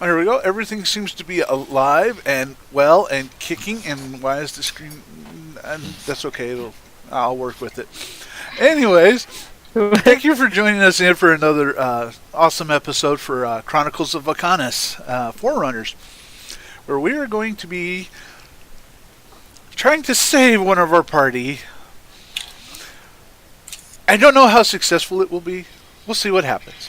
There we go. Everything seems to be alive and well and kicking. And why is the screen? And that's okay. I'll work with it. Anyways, thank you for joining us in for another awesome episode for Chronicles of Vechaunus, Forerunners, where we are going to be trying to save one of our party. I don't know how successful it will be. We'll see what happens.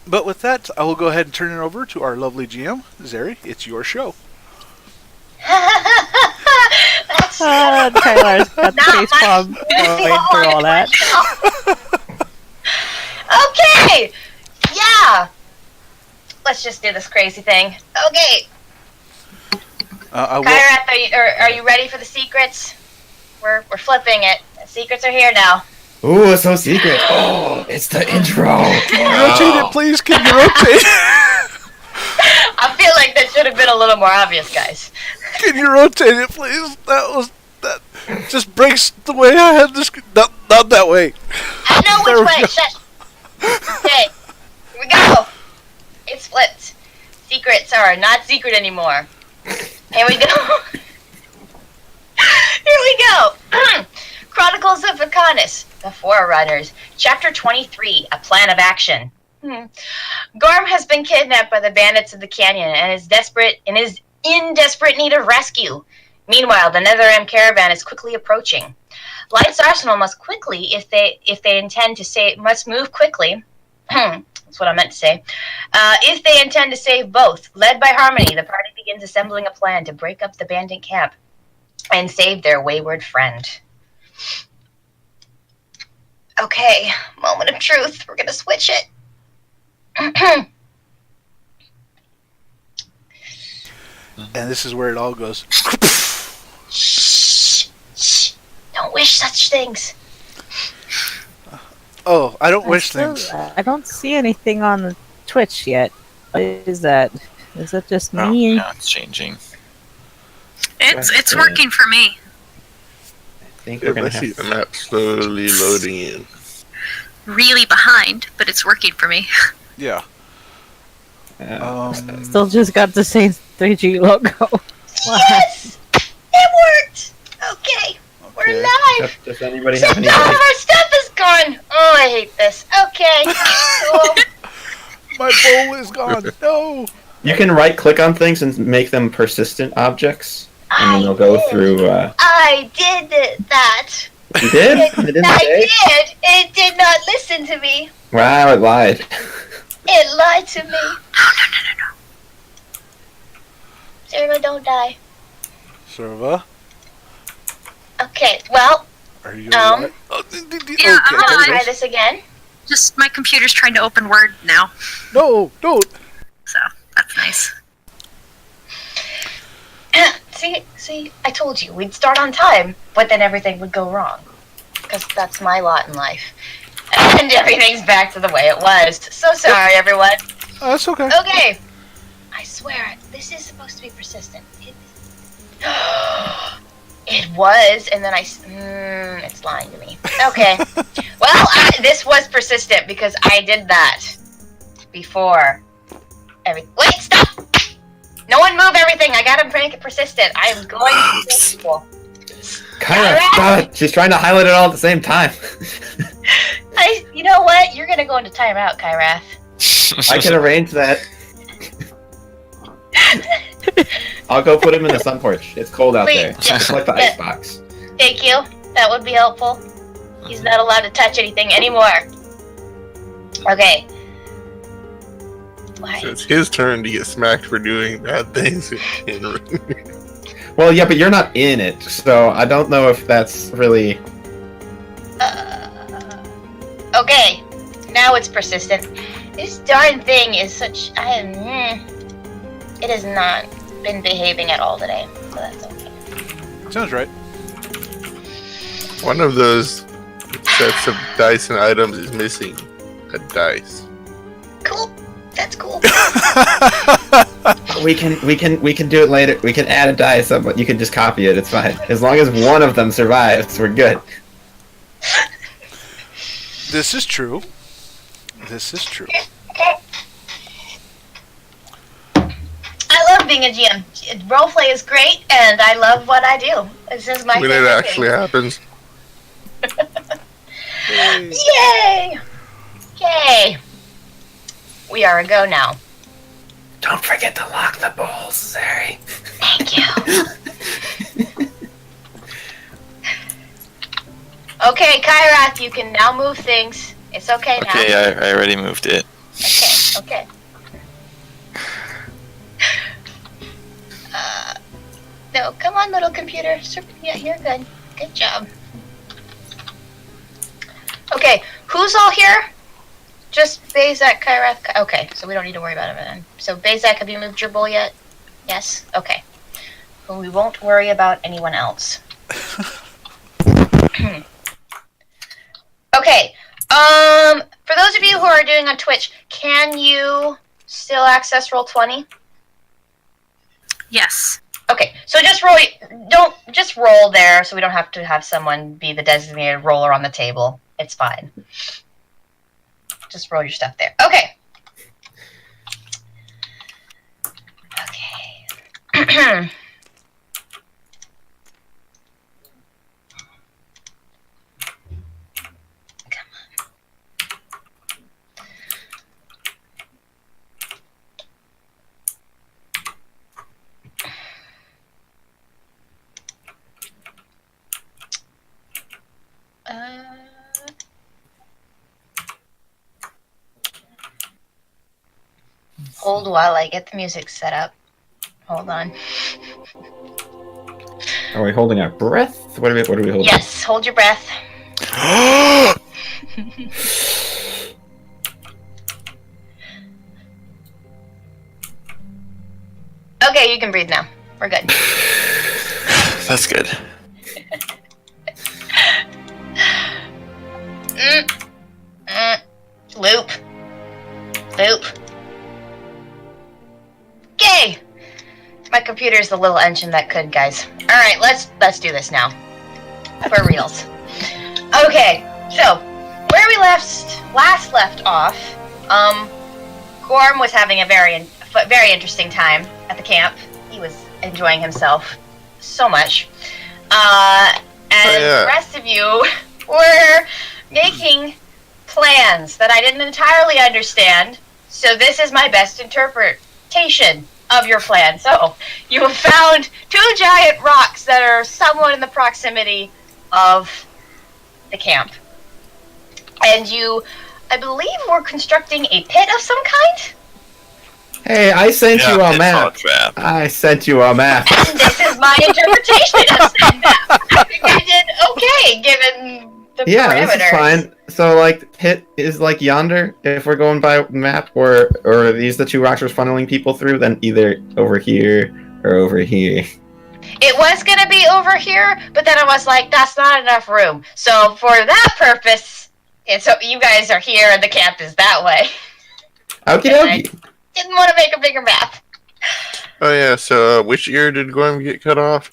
But with that, I will go ahead and turn it over to our lovely GM, Zeri. It's your show. Tyler's got the face palm going through all that. Okay! Yeah! Let's just do this crazy thing. Okay. Kyrath, are you ready for the secrets? We're flipping it. The secrets are here now. Ooh, it's so secret. Oh, it's the intro. Rotate it, please. Can you rotate? I feel like that should have been a little more obvious, guys. Can you rotate it, please? That just breaks the way I had this. Not that way. I know which way. Shush. Okay, here we go. It's flipped. Secrets are not secret anymore. Here we go. Here we go. Chronicles of Vechaunus, the Forerunners, Chapter 23, A Plan of Action. Gorm has been kidnapped by the bandits of the canyon and is in desperate need of rescue. Meanwhile, the Netheram caravan is quickly approaching. Light's arsenal must move quickly. That's what I meant to say. If they intend to save both, led by Harmony, the party begins assembling a plan to break up the bandit camp and save their wayward friend. Okay, moment of truth. We're gonna switch it. And this is where it all goes. Shh. Don't wish such things. Oh, I don't wish things. I don't see anything on the Twitch yet. What is that? Is that just me? No, it's changing. It's working for me. I think we're gonna I see the map slowly loading in. Really behind, but it's working for me. Yeah. Still just got the same 3G logo. Yes! It worked! Okay. We're live! Does anybody Except have any? all of our stuff is gone! Oh, I hate this. Okay. Cool. My bowl is gone. No. You can right-click on things and make them persistent objects, and then they'll go through. I did that. You did? It didn't I say? did. It did not listen to me. Wow, it lied. It lied to me. No. Sarah, don't die. Serva, Okay, well, are you Yeah, okay? I'm there gonna it try goes. this again. Just my computer's trying to open Word now, No, don't. so that's nice. See, I told you we'd start on time, but then everything would go wrong. Because that's my lot in life. And everything's back to the way it was. So sorry, everyone. That's okay. Okay. I swear, this is supposed to be persistent. It was, and then it's lying to me. Okay. Well, this was persistent because I did that before. Wait, stop! No one move everything. I gotta make it persistent. I am going to kill people. Kyra, stop! She's trying to highlight it all at the same time. You know what? You're gonna go into timeout, Kyrath. I can arrange that. I'll go put him in the sun porch. It's cold out there. Please, yeah. It's like the Yeah. icebox. Thank you. That would be helpful. He's not allowed to touch anything anymore. Okay. Why? So it's his turn to get smacked for doing bad things. Well, yeah, but you're not in it, so I don't know if that's really. Okay. Now it's persistent. This darn thing is such. It has not been behaving at all today, so that's okay. Sounds right. One of those sets of dice and items is missing a dice. Cool. That's cool. We can do it later. We can add a dice, but you can just copy it. It's fine. As long as one of them survives, we're good. This is true. This is true. being a GM. Roleplay is great, and I love what I do. This is my When it favorite actually happens. thing. Yay! Yay! We are a go now. Don't forget to lock the bowls, Zari. Thank you. Okay, Kyrath, you can now move things. It's okay now. Okay, I already moved it. Okay. No, come on, little computer. Yeah, you're good. Good job. Okay, who's all here? Just Bezak, Kyrath. Okay, so we don't need to worry about it then. So Bezak, have you moved your bowl yet? Yes? Okay. Well, we won't worry about anyone else. Okay. For those of you who are doing on Twitch, can you still access Roll20? Yes. Okay, so just roll. Don't just roll there, so we don't have to have someone be the designated roller on the table. It's fine. Just roll your stuff there. Okay. Okay. Hold while I get the music set up. Hold on. Are we holding our breath? What are we holding? Yes, hold your breath. Okay, you can breathe now. We're good. That's good. Loop. Okay. My computer's the little engine that could, guys. All right, let's do this now. For reals. Okay, so where we last left off, Gorm was having a very interesting time at the camp. He was enjoying himself so much, and the rest of you were making plans that I didn't entirely understand. So this is my best interpretation of your plan. So you have found 2 giant rocks that are somewhat in the proximity of the camp, and you, I believe, were constructing a pit of some kind. Hey, I sent you a map. Trap. I sent you a map. And this is my interpretation of said map. I think I did okay, given the parameters. This is fine. So, like, the pit is like yonder. If we're going by map, or are these the 2 rocks we're funneling people through? Then either over here or over here. It was gonna be over here, but then I was like, that's not enough room. So for that purpose, and so you guys are here and the camp is that way. Okie dokie. Didn't want to make a bigger map. Oh yeah, so which ear did Gorm get cut off?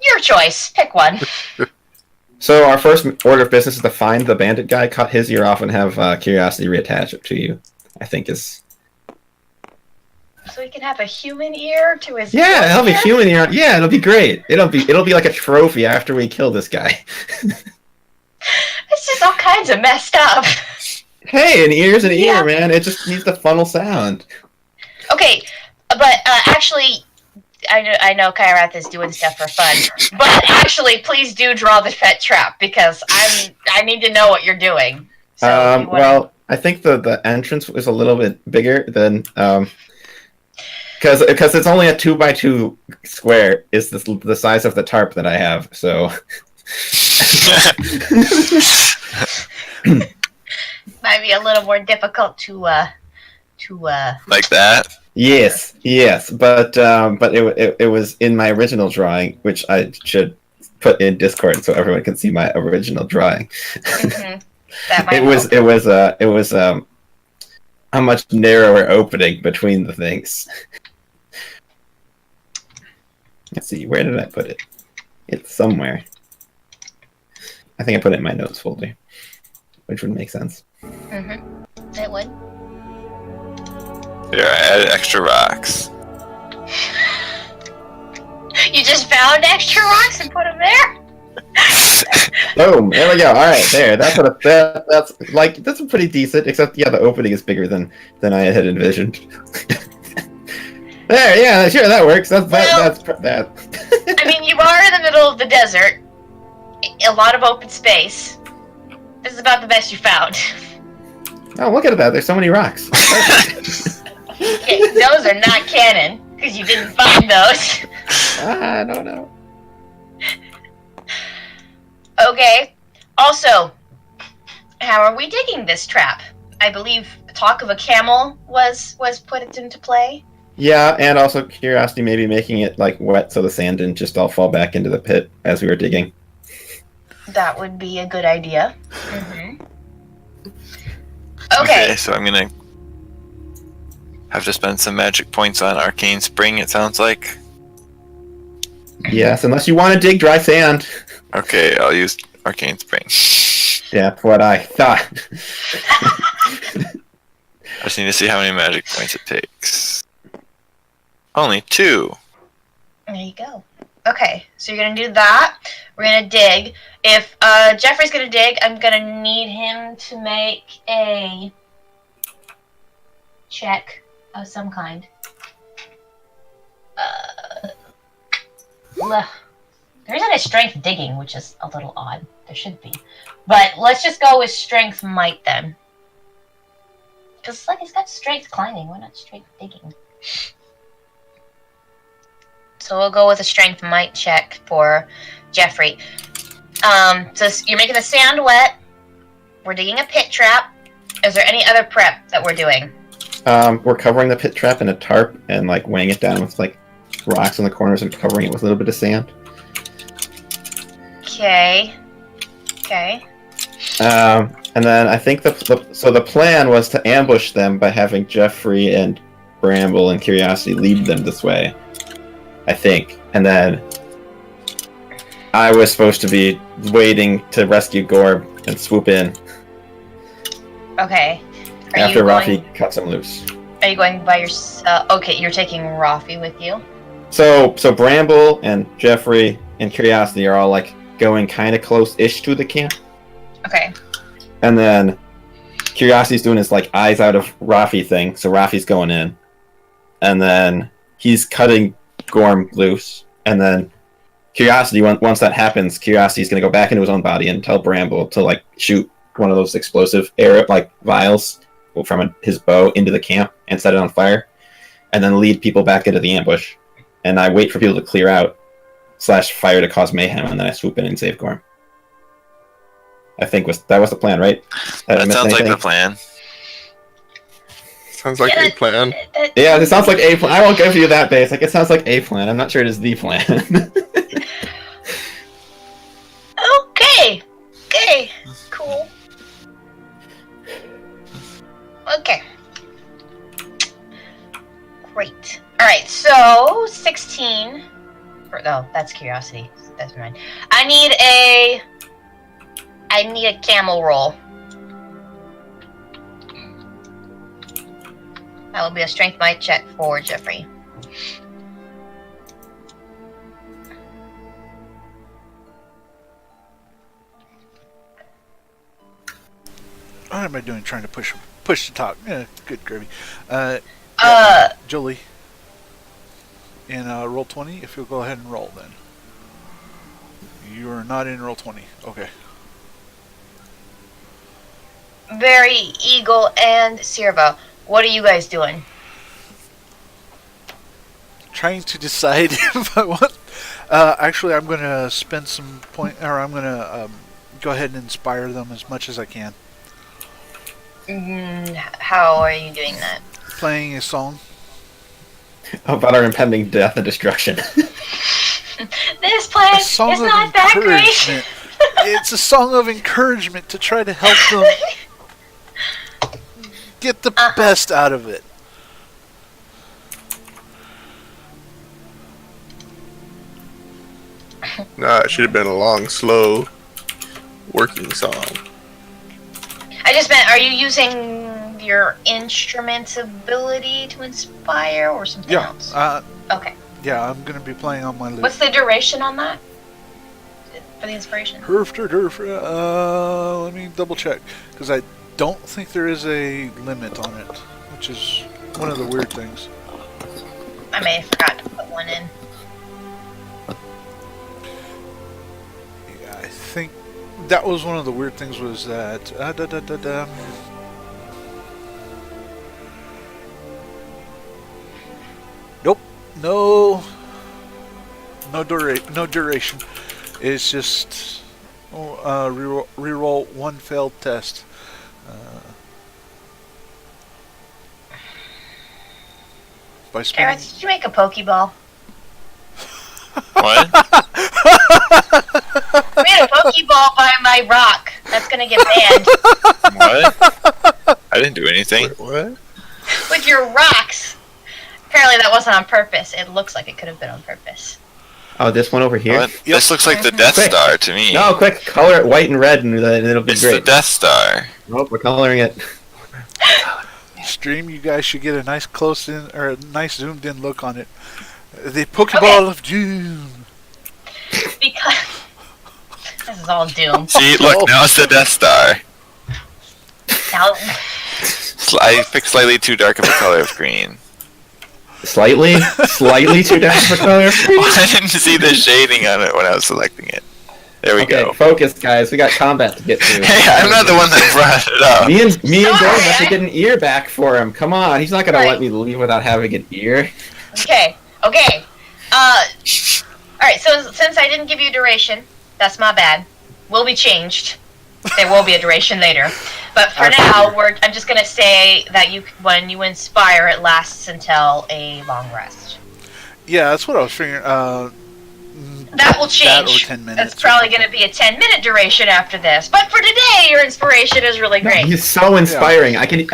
Your choice. Pick one. So our first order of business is to find the bandit guy, cut his ear off, and have Curiosity reattach it to you. I think is. So he can have a human ear to his. Yeah, it'll be human ear. Yeah, it'll be great. It'll be like a trophy after we kill this guy. It's just all kinds of messed up. Hey, an ear's an ear, man. It just needs the funnel sound. Okay, but actually, I know Kyrath is doing stuff for fun, but actually, please do draw the pet trap because I need to know what you're doing. So well, I think the entrance is a little bit bigger than because it's only a 2x2 square is the size of the tarp that I have. So. Might be a little more difficult to like that. Yes, but it was in my original drawing, which I should put in Discord so everyone can see my original drawing. Mm-hmm. That might it was a much narrower opening between the things. Let's see, where did I put it? It's somewhere. I think I put it in my notes folder, which would make sense. Mm-hmm. It would. Here, I added extra rocks. You just found extra rocks and put them there? Boom! There we go. All right, there. That's pretty decent. Except, yeah, the opening is bigger than I had envisioned. There, yeah, sure, that works. That's that. I mean, you are in the middle of the desert. A lot of open space. This is about the best you found. Oh, look at that! There's so many rocks. Okay, those are not canon because you didn't find those. I don't know. Okay. Also, how are we digging this trap? I believe talk of a camel was put into play. Yeah, and also curiosity, maybe making it like wet so the sand didn't just all fall back into the pit as we were digging. That would be a good idea. Mm-hmm. Okay. So I'm gonna have to spend some magic points on Arcane Spring, it sounds like. Yes, unless you want to dig dry sand. Okay, I'll use Arcane Spring. Yeah, that's what I thought. I just need to see how many magic points it takes. Only 2. There you go. Okay, so you're gonna do that. We're gonna dig. If Jeffrey's gonna dig, I'm gonna need him to make a check of some kind. There isn't a strength digging, which is a little odd. There should be. But let's just go with strength might then. Because, like, it's got strength climbing. Why not strength digging? So we'll go with a strength might check for Jeffrey. So you're making the sand wet. We're digging a pit trap. Is there any other prep that we're doing? We're covering the pit trap in a tarp and like weighing it down with like rocks in the corners and covering it with a little bit of sand. Okay. And then I think the plan was to ambush them by having Jeffrey and Bramble and Curiosity lead them this way. I think. And then I was supposed to be waiting to rescue Gorm and swoop in. Okay. After Rafi cuts him loose. Are you going by yourself? Okay, you're taking Rafi with you. So Bramble and Jeffrey and Curiosity are all like going kind of close-ish to the camp. Okay. And then Curiosity's doing his like eyes out of Rafi thing, so Rafi's going in. And then he's cutting Gorm loose. And then Curiosity, once that happens, Curiosity's going to go back into his own body and tell Bramble to like shoot one of those explosive air like vials from his bow into the camp and set it on fire. And then lead people back into the ambush. And I wait for people to clear out / fire to cause mayhem, and then I swoop in and save Gorm. I think that was the plan, right? That sounds like the plan. Sounds like a plan. Yeah, it sounds like a plan. I won't give you that basic. It sounds like a plan. I'm not sure it is the plan. Okay. Cool. Okay. Great. Alright, so 16. No, that's Curiosity. That's mine. I need a camel roll. That will be a strength might check for Jeffrey. What am I doing trying to push the talk? Good gravy. Jolie. In roll 20, if you'll go ahead and roll then. You are not in roll 20. Okay. Very Eagle and Sirva, what are you guys doing? Trying to decide if I want. Actually, I'm going to spend some point, or I'm going to go ahead and inspire them as much as I can. How are you doing that? Playing a song. About our impending death and destruction. This plan is not that great. It's a song of encouragement to try to help them get the best out of it. Nah, it should have been a long, slow, working song. I just meant, are you using your instrument's ability to inspire or something Yeah. else? Okay. Yeah, I'm gonna be playing on my lute. What's the duration on that? For the inspiration? Let me double check, because I don't think there is a limit on it, which is one of the weird things. I may have forgot to put one in. Yeah, I think that was one of the weird things was that. Nope. No duration. It's just reroll one failed test. By spinning. Gareth, did you make a Pokeball? What? I made a Pokeball by my rock. That's gonna get banned. What? I didn't do anything. Wait, what? With your rocks. Apparently that wasn't on purpose. It looks like it could have been on purpose. Oh, this one over here? What? This looks like the Death Quick. Star to me. No, quick, color it white and red and it'll be It's great. the Death Star. Nope, we're coloring it. Stream, you guys should get a nice close in or a nice zoomed in look on it. The Pokeball of Doom. Because this is all doom. See, look, now it's the Death Star. Now, I picked slightly too dark of a color of green. Slightly too dark for color. I didn't see the shading on it when I was selecting it. There we Okay, go. focus, guys. We got combat to get to. Hey, I'm not the one that brought it up. Me and Gorm Sorry, have to get an ear back for him. Come on, he's not gonna Right. let me leave without having an ear. okay. Alright, so since I didn't give you duration, that's my bad. Will be changed. There will be a duration later. But for now, I'm just gonna say that when you inspire, it lasts until a long rest. Yeah, that's what I was figuring. That will That or change. 10 minutes. It's probably going to be a 10-minute duration after this. But for today, your inspiration is really great. He's so inspiring. I can.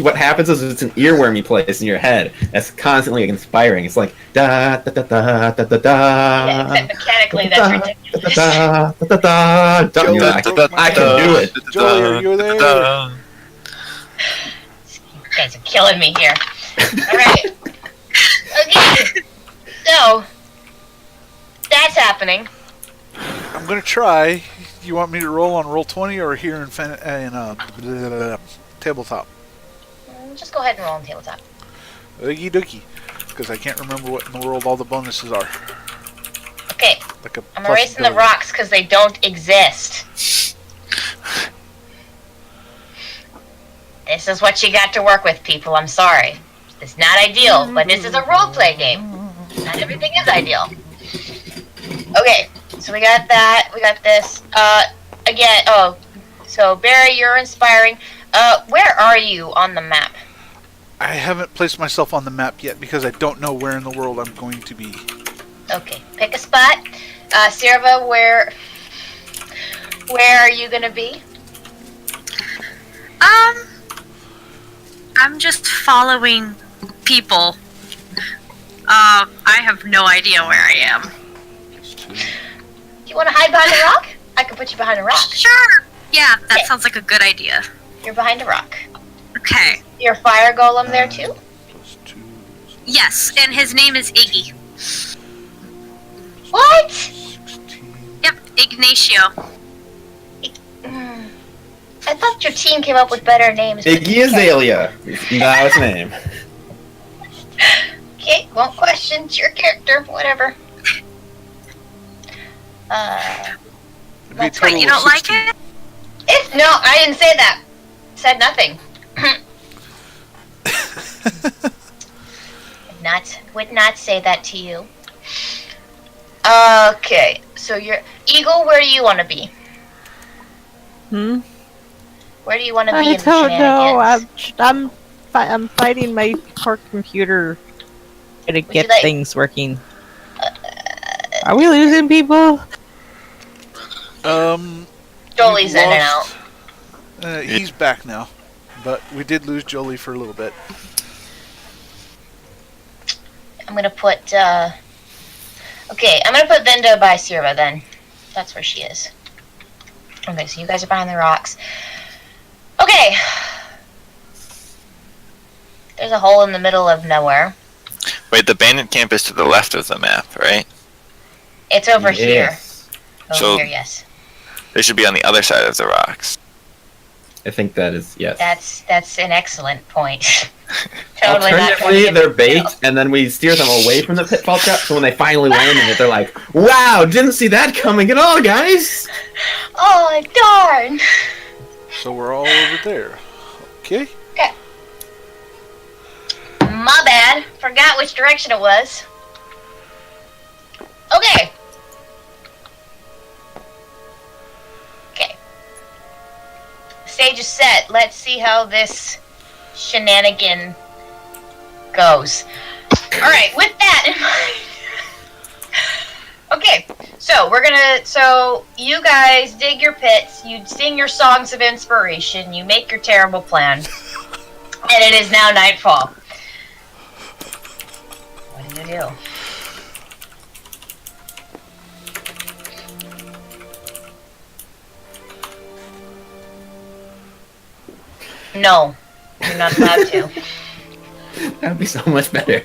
What happens is it's an earworm you place in your head. That's constantly inspiring. It's like da da da da da da da. Yeah, except mechanically, that's ridiculous. Da da da da da. I can do it. Joey, are you there? You guys are killing me here. Alright. Okay. So, that's happening. I'm gonna try. You want me to roll on roll 20 or here in tabletop? Just go ahead and roll on tabletop. Oogie dookie. Because I can't remember what in the world all the bonuses are. Okay. Like a I'm plus erasing the ability. rocks because they don't exist. This is what you got to work with, people. I'm sorry. It's not ideal, but this is a role-play game. Not everything is ideal. Okay, so we got that. We got this. Again, so Barry, you're inspiring. Where are you on the map? I haven't placed myself on the map yet because I don't know where in the world I'm going to be. Okay, pick a spot. Sirva, where are you gonna be? I'm just following people. I have no idea where I am. Do you want to hide behind a rock? I can put you behind a rock. Sure. Yeah, that Okay. sounds like a good idea. You're behind a rock. Okay. Your fire golem there too? Plus 2. Yes, and his name is Iggy. What? 16. Yep, Ignacio. I thought your team came up with better names. for Iggy these Azalea. Now his name. characters. Okay, won't question. It's your character. Whatever. It'd be a That's total Wait, you of don't like 16. it? No, I didn't say that. Said nothing. Would not say that to you. Okay, so you're Eagle. Where do you want to be? Where do you want to be I in the don't know. shenanigans? I'm fighting my poor computer to get you like- things working. Are we losing people? Jolie's in and out. He's back now, but we did lose Jolie for a little bit. I'm gonna put. Okay, I'm gonna put Venda by Sirva then. That's where she is. Okay, so you guys are behind the rocks. Okay. There's a hole in the middle of nowhere. Wait, the bandit camp is to the left of the map, right? It's over here. Yes. Over So- here, yes. They should be on the other side of the rocks. I think that is, yes. That's an excellent point. Totally not Alternatively, gonna they're give bait, it and then we steer them away from the pitfall trap, so when they finally land in it, they're like, wow, didn't see that coming at all, guys! Oh, darn! So we're all over there. Okay. My bad. Forgot which direction it was. Okay. Okay. Stage is set. Let's see how this shenanigan goes. Alright, with that in mind. Okay, so you guys dig your pits, you sing your songs of inspiration, you make your terrible plan, and it is now nightfall. What do you do? No, you're not allowed to. That would be so much better.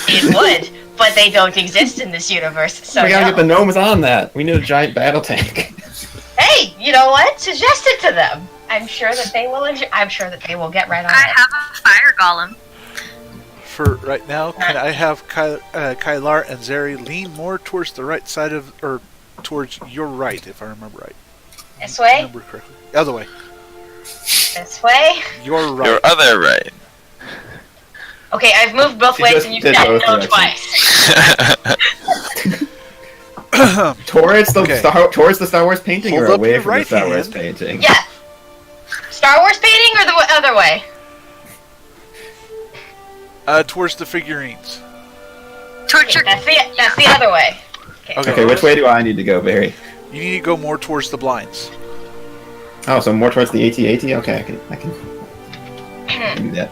It would, but they don't exist in this universe, so we gotta no. get the gnomes on that. We need a giant battle tank. Hey, you know what? Suggest it to them. I'm sure that they will. I'm sure that they will get right on I it. have a fire golem. For right now, can I have Kylar and Zeri lean more towards the right side of, or towards your right, if I remember right? This way. Remember correctly. The other way. This way. Your right. Your other right. Okay, I've moved both She ways, just and you've did said both no directions. twice. Towards the Okay. towards the Star Wars painting, Hold or up away your from right the Star Wars hand. painting? Yeah. Star Wars painting or the other way? Towards the figurines. Torture. That's the other way. Okay, which way do I need to go, Barry? You need to go more towards the blinds. Oh, so more towards the AT-AT? Okay, I can do that.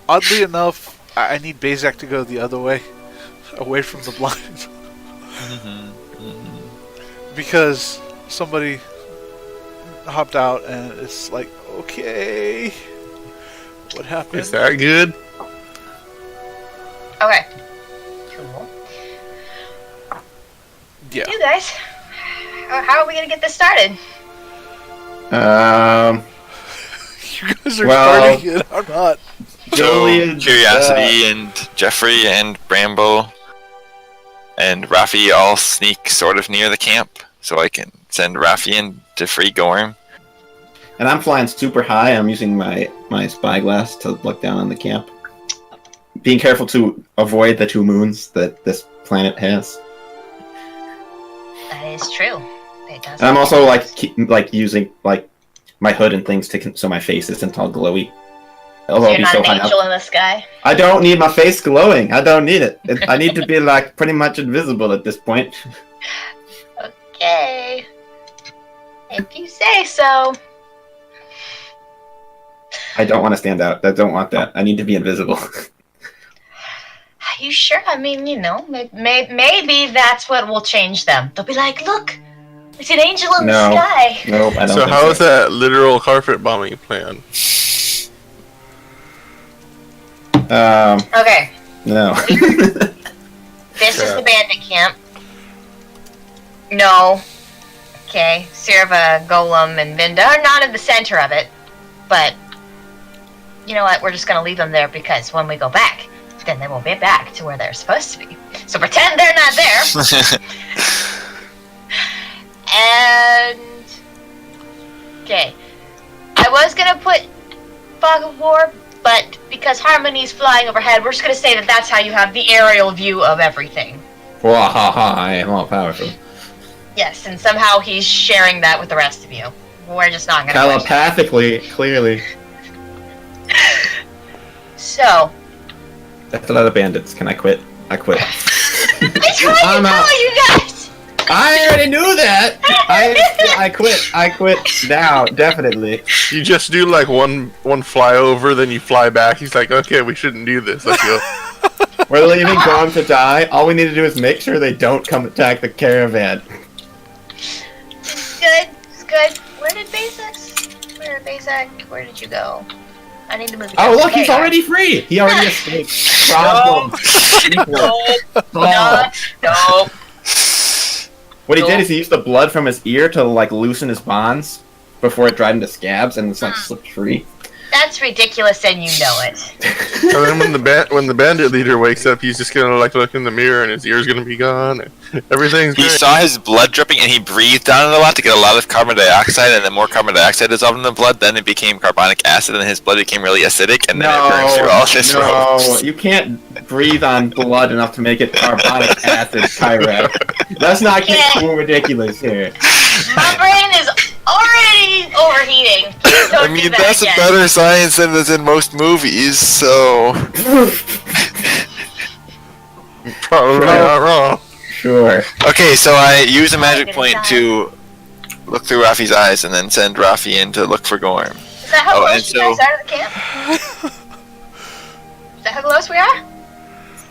Oddly enough, I need Bazak to go the other way, away from the blinds. Because somebody hopped out and it's like, okay, what happened? Is that good? Okay. Cool. Yeah. You guys, how are we gonna get this started? You guys are Well- starting it. I'm not. So, Julian, Curiosity and Jeffrey and Bramble and Rafi all sneak sort of near the camp, so I can send Rafi in to free Gorm. And I'm flying super high. I'm using my spyglass to look down on the camp. Being careful to avoid the two moons that this planet has. That is true. It does. And I'm also like using like my hood and things so my face isn't all glowy. Although You're it'll be not so an high up. angel in the sky. I don't need my face glowing. I don't need it. I need to be like pretty much invisible at this point. Okay. If you say so. I don't want to stand out. I don't want that. I need to be invisible. Are you sure? I mean, you know, maybe that's what will change them. They'll be like, look, it's an angel in No. the sky. Nope, I don't So think how is that literal carpet bombing plan? Okay, No. this is the bandit camp. No. Okay, Sirva, Golem, and Vinda are not in the center of it, but you know what? We're just gonna leave them there because when we go back, then they will be back to where they're supposed to be. So pretend they're not there. And okay, I was gonna put Fog of War, but because Harmony's flying overhead, we're just gonna say that that's how you have the aerial view of everything. Wahaha, I am all powerful. Yes, and somehow he's sharing that with the rest of you. We're just not gonna. question. Telepathically, clearly. So That's a lot of bandits. Can I quit? I quit. I tried to I'm out. tell you guys. I already knew that! I quit. I quit now, definitely. You just do like one flyover, then you fly back. He's like, okay, we shouldn't do this. Let's go. We're leaving Gorm to die. All we need to do is make sure they don't come attack the caravan. It's good. It's good. Where did Bazak? Where did you go? I need to move the Oh, camera. look, There he's you are. already free. He already escaped. Problem. No. What he did is he used the blood from his ear to like loosen his bonds before it dried into scabs and it's like slipped free. That's ridiculous, and you know it. And then when the bandit leader wakes up, he's just gonna like look in the mirror and his ear's gonna be gone. And everything's He great. saw his blood dripping and he breathed on it a lot to get a lot of carbon dioxide, and the more carbon dioxide dissolved in the blood, then it became carbonic acid and his blood became really acidic, and then it burned through all his ropes. You can't breathe on blood enough to make it carbonic acid, Kyra. Let's not get too ridiculous here. My brain is already overheating. Please don't I do mean, that that's again. a better science than is in most movies, so... Probably not wrong. Sure. Okay, so I use a magic point to look through Rafi's eyes and then send Rafi in to look for Gorm. Is that how Oh, and close you guys are to the camp? Is that how close we are?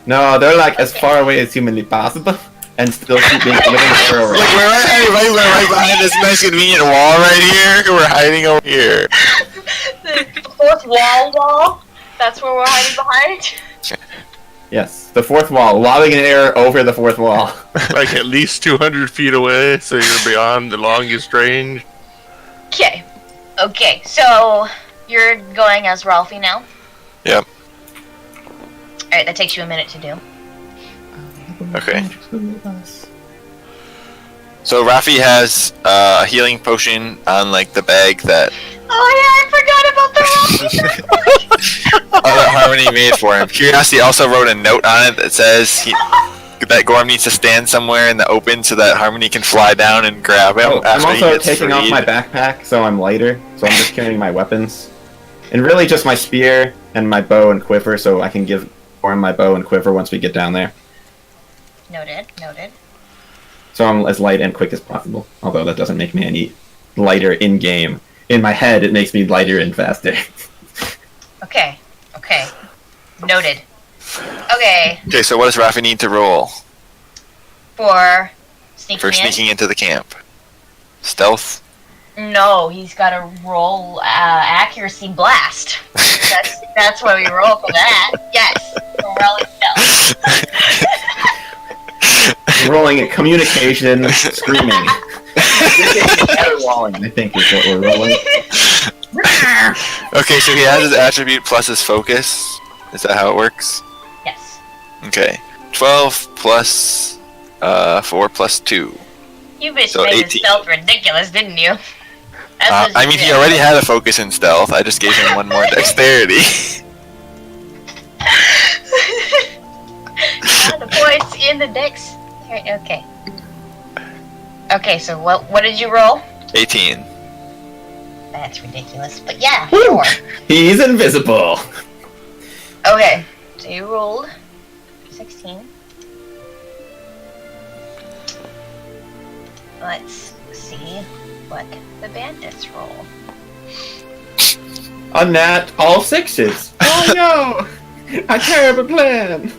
No, they're like as far away as humanly possible and still keeping within the squirrel Like, range. we're right behind this nice convenient wall right here. We're hiding over here. The fourth wall? That's where we're hiding behind? Yes, the fourth wall, lobbing an arrow over the fourth wall. Like at least 200 feet away, so you're beyond the longest range. Okay. Okay, so you're going as Ralphie now? Yep. Alright, that takes you a minute to do. Okay. So Rafi has a healing potion on like the bag that Oh yeah, I forgot about the Ralphie. that Harmony made for him. Curiosity also wrote a note on it that says that Gorm needs to stand somewhere in the open so that Harmony can fly down and grab him I'm after he also gets taking off freed. my backpack, so I'm lighter. So I'm just carrying my weapons. And really just my spear and my bow and quiver, so I can give Gorm my bow and quiver once we get down there. Noted. So I'm as light and quick as possible. Although that doesn't make me any lighter in-game. In my head, it makes me lighter and faster. Okay. Noted. Okay, Okay, so what does Rafi need to roll for sneaking for sneaking into the camp? Stealth? in? No, he's got to roll accuracy blast. That's what we roll for that. Yes, we're rolling stealth. Rolling at communication, screaming. Caterwauling, I think is what we're rolling. Okay, so he has his attribute plus his focus. Is that how it works? Yes. Okay. 12 plus 4 plus 2. You bitch So made 18. his stealth ridiculous, didn't you? That's what I you mean, he did. already had a focus in stealth. I just gave him one more dexterity. The points in the dex. Okay. Okay, so what did you roll? 18. That's ridiculous, but yeah, sure. He's invisible. Okay, so you rolled 16. Let's see what the bandits roll. A nat, all sixes. Oh no! A terrible plan.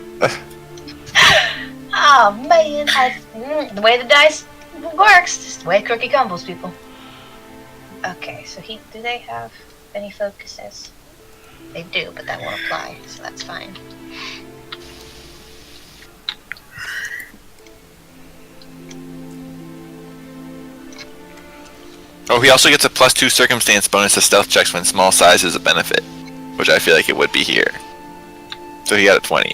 Oh man, the way the dice works, just the way cookie crumbles, people. Okay, so do they have any focuses? They do, but that won't apply, so that's fine. Oh, he also gets a plus 2 circumstance bonus to stealth checks when small size is a benefit, which I feel like it would be here. So he got a 20.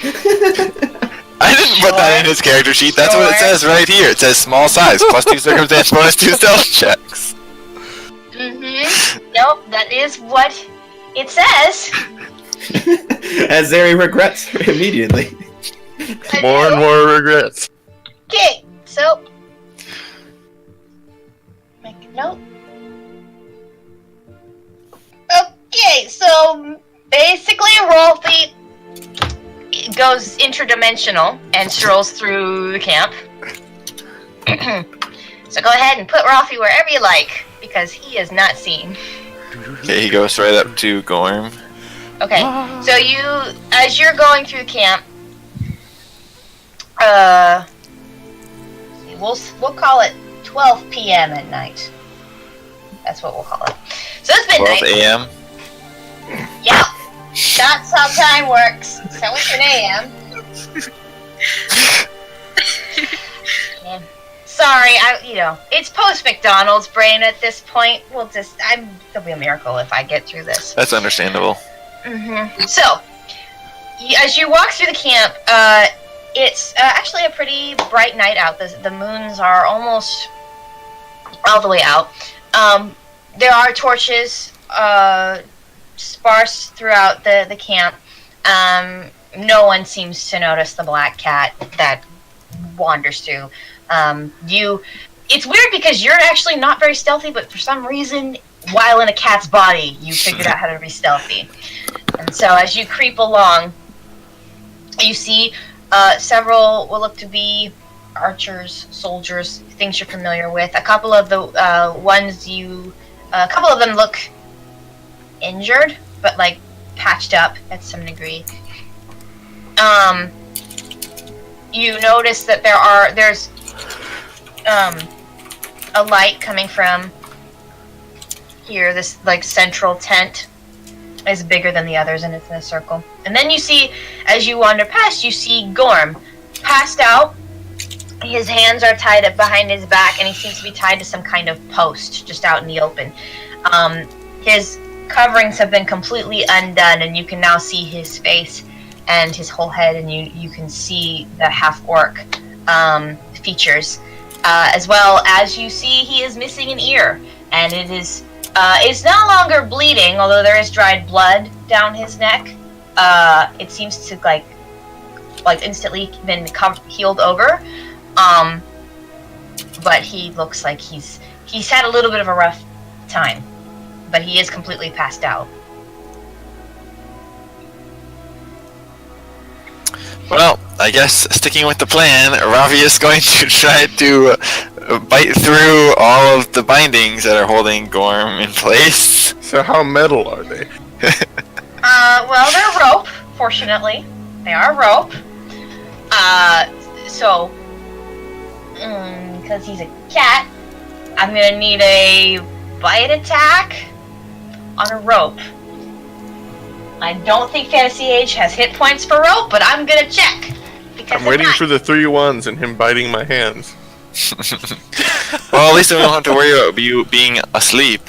I didn't put that in his character sheet. That's what it Sure. says right here. It says small size, plus 2 circumstance bonus, 2 stealth checks. Nope, that is what it says. As Zeri regrets immediately. More and more regrets. Okay, so make a note. Okay, so basically Rolfie goes interdimensional and strolls through the camp. So go ahead and put Rolfie wherever you like, because he is not seen. Okay, he goes right up to Gorm. Okay, so as you're going through camp, we'll call it 12 p.m. at night. That's what we'll call it. So it's 12 midnight. a.m. Yeah, that's how time works. So it's an AM. Yeah. Sorry, it's post McDonald's brain at this point. It'll be a miracle if I get through this. That's understandable. So, as you walk through the camp, it's actually a pretty bright night out. The moons are almost all the way out. There are torches sparse throughout the camp. No one seems to notice the black cat that wanders through. It's weird because you're actually not very stealthy, but for some reason, while in a cat's body, you figured out how to be stealthy. And so as you creep along, you see several what look to be archers, soldiers, things you're familiar with. A couple of the a couple of them look injured, but like patched up at some degree. You notice that there's a light coming from here. This like central tent is bigger than the others, and it's in a circle. And then you see, as you wander past, you see Gorm passed out. His hands are tied up behind his back, and he seems to be tied to some kind of post just out in the open. His coverings have been completely undone, and you can now see his face and his whole head, and you can see the half-orc features. As well as you see he is missing an ear, and it's no longer bleeding, although there is dried blood down his neck. It seems to like instantly been healed over. But he looks like he's had a little bit of a rough time, but he is completely passed out. Well, I guess sticking with the plan, Ravi is going to try to bite through all of the bindings that are holding Gorm in place. So how metal are they? Well, they're rope, fortunately. They are rope. So, because he's a cat, I'm gonna need a bite attack on a rope. I don't think Fantasy Age has hit points for rope, but I'm gonna check. I'm waiting for the 3 ones and him biting my hands. Well, at least we don't have to worry about you being asleep.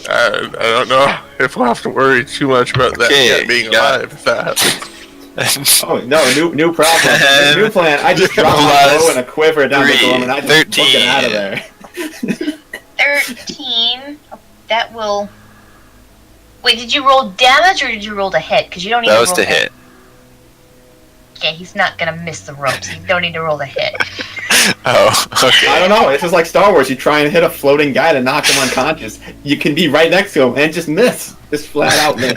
I don't know if we'll have to worry too much about that cat being alive if that happens. Oh no, new problem. New plan. I just dropped my bow and a quiver down the Gorm, and I just book it out of there. 13. That will. Wait, did you roll damage or did you roll to hit? Because you don't need to roll to hit. Okay, he's not gonna miss the ropes. You don't need to roll to hit. Oh, okay. I don't know. It's just like Star Wars. You try and hit a floating guy to knock him unconscious. You can be right next to him and just miss. Just flat out miss.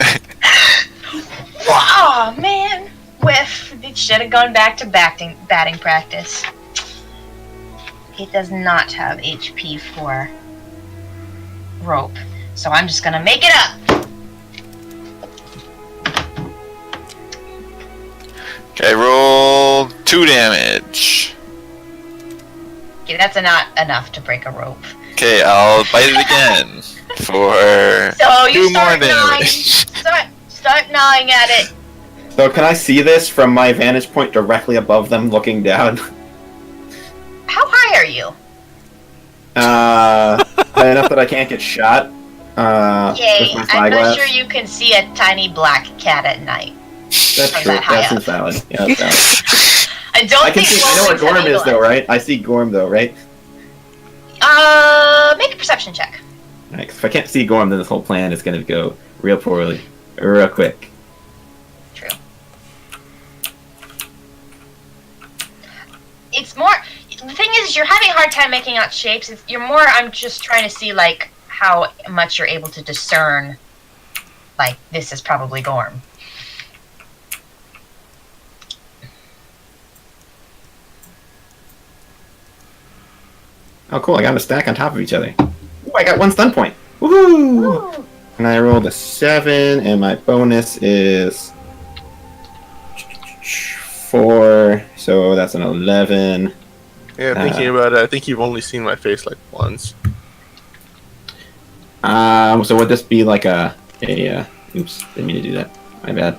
Wow, man. Whiff. It should have gone back to batting practice. It does not have HP for rope. So I'm just gonna make it up. Okay, roll 2 damage. Okay, that's not enough to break a rope. Okay, I'll bite it again for So you 2 more start gnawing. damage. Start gnawing at it. So can I see this from my vantage point directly above them, looking down? How high are you? High enough that I can't get shot. Yay, with my I'm spyglass. not sure you can see a tiny black cat at night. That's From true. that high That seems up. valid. Yeah, that's valid. I don't I can think see. I know where wolves have Gorm is, eagle though, eyes. right? I see Gorm, though, right? Make a perception check. Right, 'cause if I can't see Gorm, then this whole plan is going to go real poorly, real quick. True. It's more. The thing is, you're having a hard time making out shapes. I'm just trying to see like how much you're able to discern. Like this is probably Gorm. Oh, cool! I got them stacked on top of each other. Ooh, I got 1 stun point. Woohoo! Ooh. And I rolled a 7, and my bonus is 4, so that's an 11. Yeah, thinking about it, I think you've only seen my face like once. So would this be like a Oops, didn't mean to do that. My bad.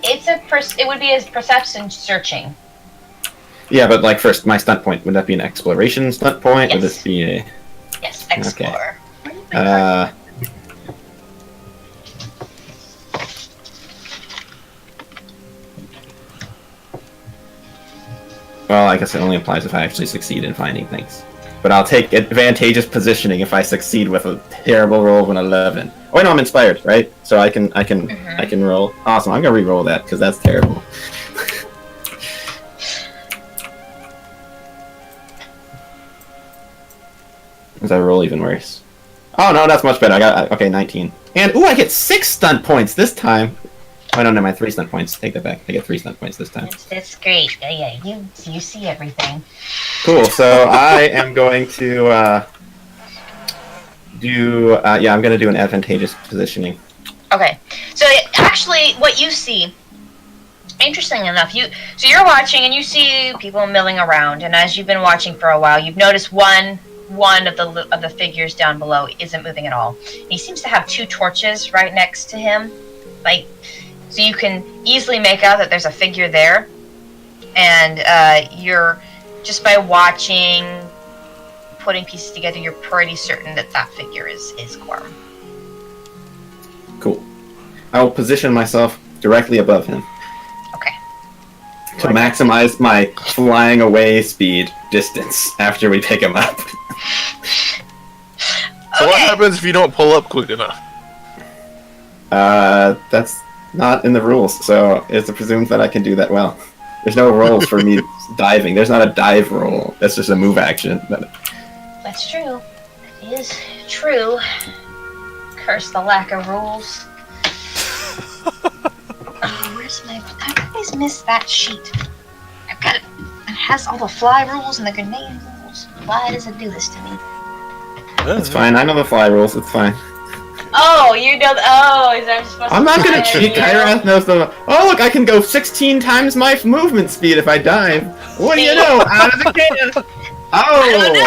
It would be a perception searching. Yeah, but like first, my stunt point, would that be an exploration stunt point? Yes. Would this be a... Yes, explore. Well, I guess it only applies if I actually succeed in finding things. But I'll take advantageous positioning if I succeed with a terrible roll of an 11. Oh, wait, no, I'm inspired, right? So I can roll. Awesome, I'm gonna re-roll that because that's terrible. Does I roll even worse? Oh no, that's much better. I got okay, 19. And ooh, I get 6 stunt points this time. Oh no, never mind, 3 stunt points. Take that back. I get 3 stunt points this time. That's great. Yeah, you see everything. Cool. So I am going to I'm going to do an advantageous positioning. Okay. So actually, what you see, interesting enough, you're watching and you see people milling around, and as you've been watching for a while, you've noticed one of the figures down below isn't moving at all. He seems to have 2 torches right next to him, so you can easily make out that there's a figure there, and you're just by watching, putting pieces together, you're pretty certain that figure is Gorm. Cool. I will position myself directly above him. Okay. To maximize my flying away speed distance after we pick him up. So what happens if you don't pull up quick enough? That's not in the rules, so it's presumed that I can do that well. There's no rolls for me diving. There's not a dive roll. That's just a move action. That's true. That is true. Curse the lack of rules. Where's my... I always miss that sheet. I've got it. It has all the fly rules and the grenade rules. Why does it do this to me? It's fine. I know the fly rules. It's fine. Oh, you know... is that supposed to... I'm not gonna fire cheat. you? Kyrath knows the... Oh, look, I can go 16 times my movement speed if I dive. What do you know? Out of the can. Oh! I don't know,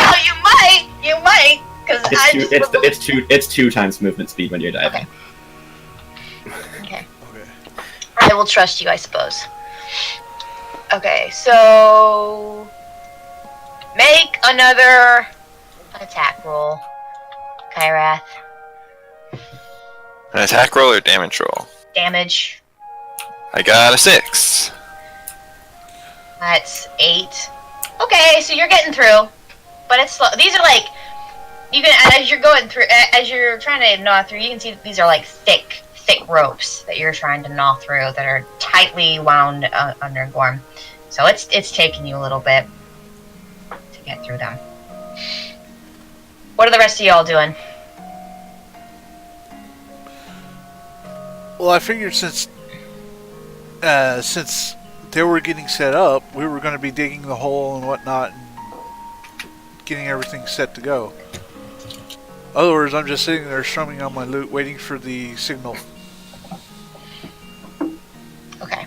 you might, because It's 2 times movement speed when you're diving. Okay. I will trust you, I suppose. Okay, so... Make another attack roll, Kyrath. An attack roll or damage roll? Damage. I got a 6. That's 8. Okay, so you're getting through, but it's slow. These are like, you can, as you're going through, as you're trying to gnaw through, you can see that these are like thick ropes that you're trying to gnaw through that are tightly wound under Gorm. So it's taking you a little bit to get through them. What are the rest of y'all doing? Well, I figured since they were getting set up, we were going to be digging the hole and whatnot and getting everything set to go. Otherwise, I'm just sitting there strumming on my lute, waiting for the signal. Okay.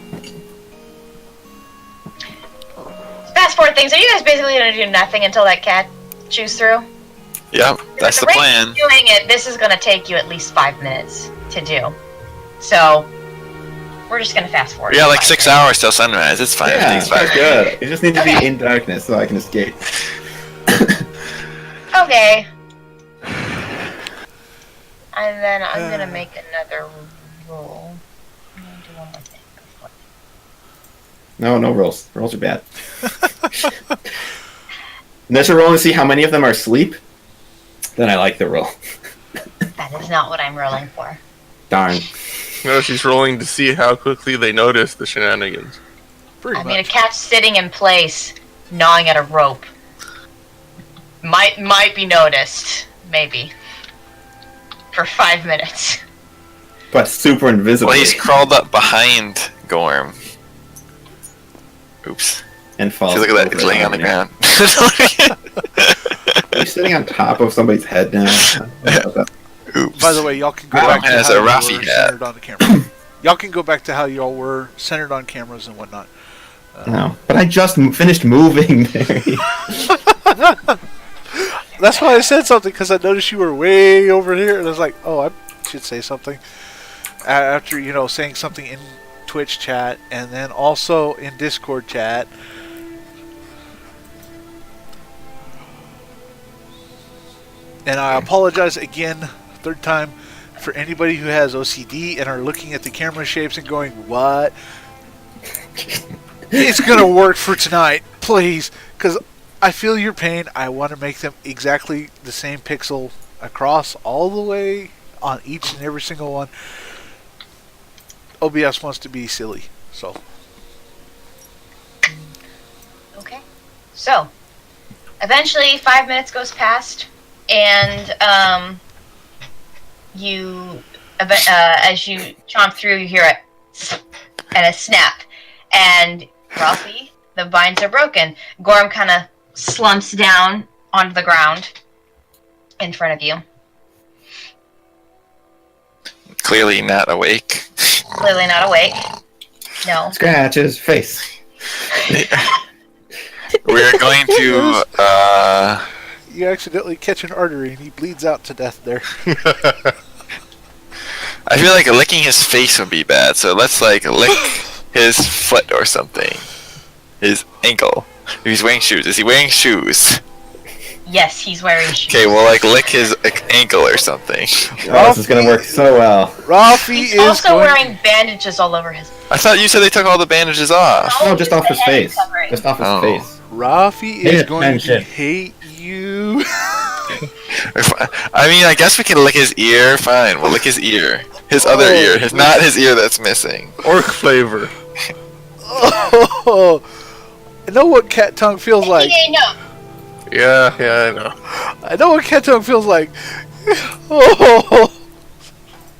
Fast forward things. Are you guys basically going to do nothing until that cat chews through? Yep, that's the rate plan. you're doing it, this is going to take you at least 5 minutes to do. So, we're just going to fast forward. Yeah, like 6 hours till sunrise. It's fine. Yeah, Everything's fine. that's good. You just need to be in darkness so I can escape. Okay. And then I'm going to make another roll. I'm going to do one more thing. No rolls. Rolls are bad. Unless you're rolling to see how many of them are asleep, then I like the roll. That is not what I'm rolling for. Darn. No, she's rolling to see how quickly they notice the shenanigans. Pretty mean, a much. cat sitting in place, gnawing at a rope. Might be noticed, maybe. For 5 minutes. But super invisible. Well, he's crawled up behind Gorm. Oops. And falls. See, look at that. He's laying on the ground. Are you sitting on top of somebody's head now? Oops. By the way, y'all can go Gorm back to has how a you Rafi were hat. centered on the camera. Y'all can go back to how y'all were centered on cameras and whatnot. No, but I just finished moving there. That's why I said something, because I noticed you were way over here, and I was like, oh, I should say something. after saying something in Twitch chat and then also in Discord chat. And I apologize again, third time, for anybody who has OCD and are looking at the camera shapes and going, what? It's going to work for tonight, please. Because I feel your pain. I want to make them exactly the same pixel across all the way on each and every single one. OBS wants to be silly, so. Okay. So, eventually 5 minutes goes past, and as you chomp through, you hear a snap, and Ralphie, the vines are broken. Gorm kind of slumps down onto the ground in front of you. Clearly not awake. Clearly not awake. No. Scratch his face. We're going to. You accidentally catch an artery and he bleeds out to death there. I feel like licking his face would be bad, so let's lick his foot or something. His ankle. If he's wearing shoes. Is he wearing shoes? Yes, he's wearing shoes. Okay, well, lick his ankle or something. Oh, this is gonna work so well. Ralphie He's is also wearing bandages all over his. I thought you said they took all the bandages off. No, just off his the head face. covering. Just off his face. Ralphie Pay is going to attention. hate you. I mean, I guess we can lick his ear. Fine, we'll lick his ear. His other ear. Not his ear that's missing. Orc flavor. Oh, I know what cat tongue feels like. No. Yeah, I know. I know what cat tongue feels like. Oh,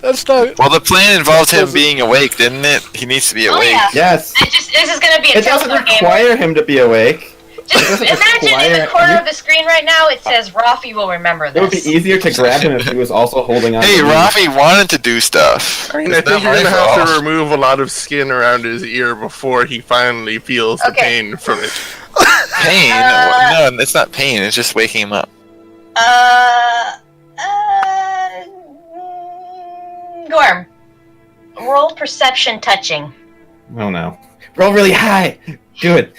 that's not. Well, the plan involved him being awake, didn't it? He needs to be Oh, awake. yeah. Yes. This is gonna be a It doesn't telephone game. require him to be awake. Just doesn't imagine in the require- corner of the screen right now, it says Rafi will remember It would be this. easier to grab him if he was also holding on. Hey, to me. Rafi wanted to do stuff. I mean, It's I think not you're my gonna have to fault. remove a lot of skin around his ear before he finally feels the Okay. pain from it. Pain? No, it's not pain. It's just waking him up. Gorm, roll perception touching. Oh no. Roll really high. Do it.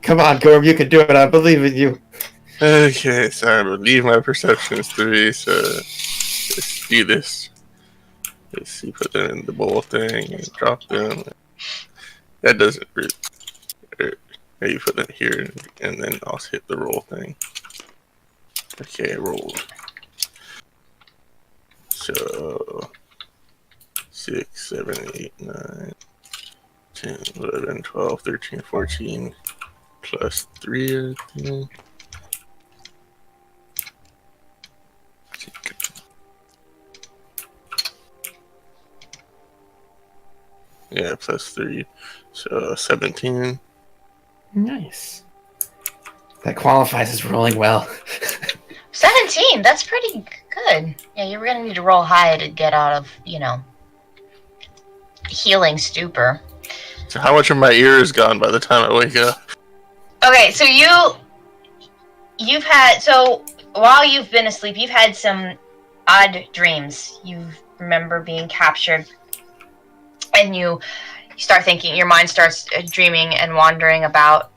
Come on, Gorm, you can do it. I believe in you. Okay, so I believe my perception is 3, so let's do this. Let's see, put that in the bowl thing and drop them. That doesn't really. Maybe put that here and then I'll hit the roll thing. Okay, rolled. So 6, 7, 8, 9, 10, 11, 12, 13, 14, plus 3, I think. Yeah, plus 3. So 17. Nice. That qualifies as rolling well. 17, that's pretty good. Yeah, you're gonna need to roll high to get out of, healing stupor. So how much of my ear is gone by the time I wake up? Okay, so you've had, so while you've been asleep, you've had some odd dreams. You remember being captured, and you start thinking, your mind starts dreaming and wandering about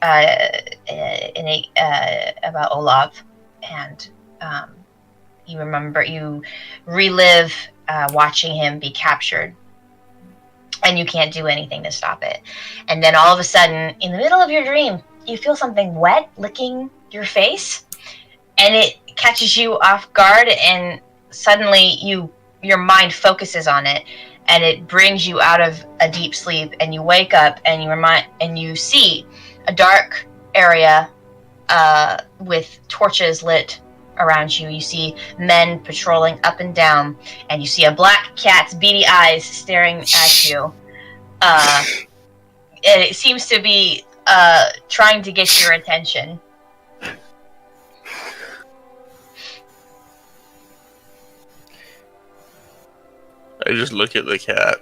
about Olav, and you relive watching him be captured, and you can't do anything to stop it. And then all of a sudden, in the middle of your dream, you feel something wet licking your face, and it catches you off guard, and suddenly your mind focuses on it, and it brings you out of a deep sleep, and you wake up and you see a dark area with torches lit around you. You see men patrolling up and down, and you see a black cat's beady eyes staring at you. And it seems to be trying to get your attention. I just look at the cat.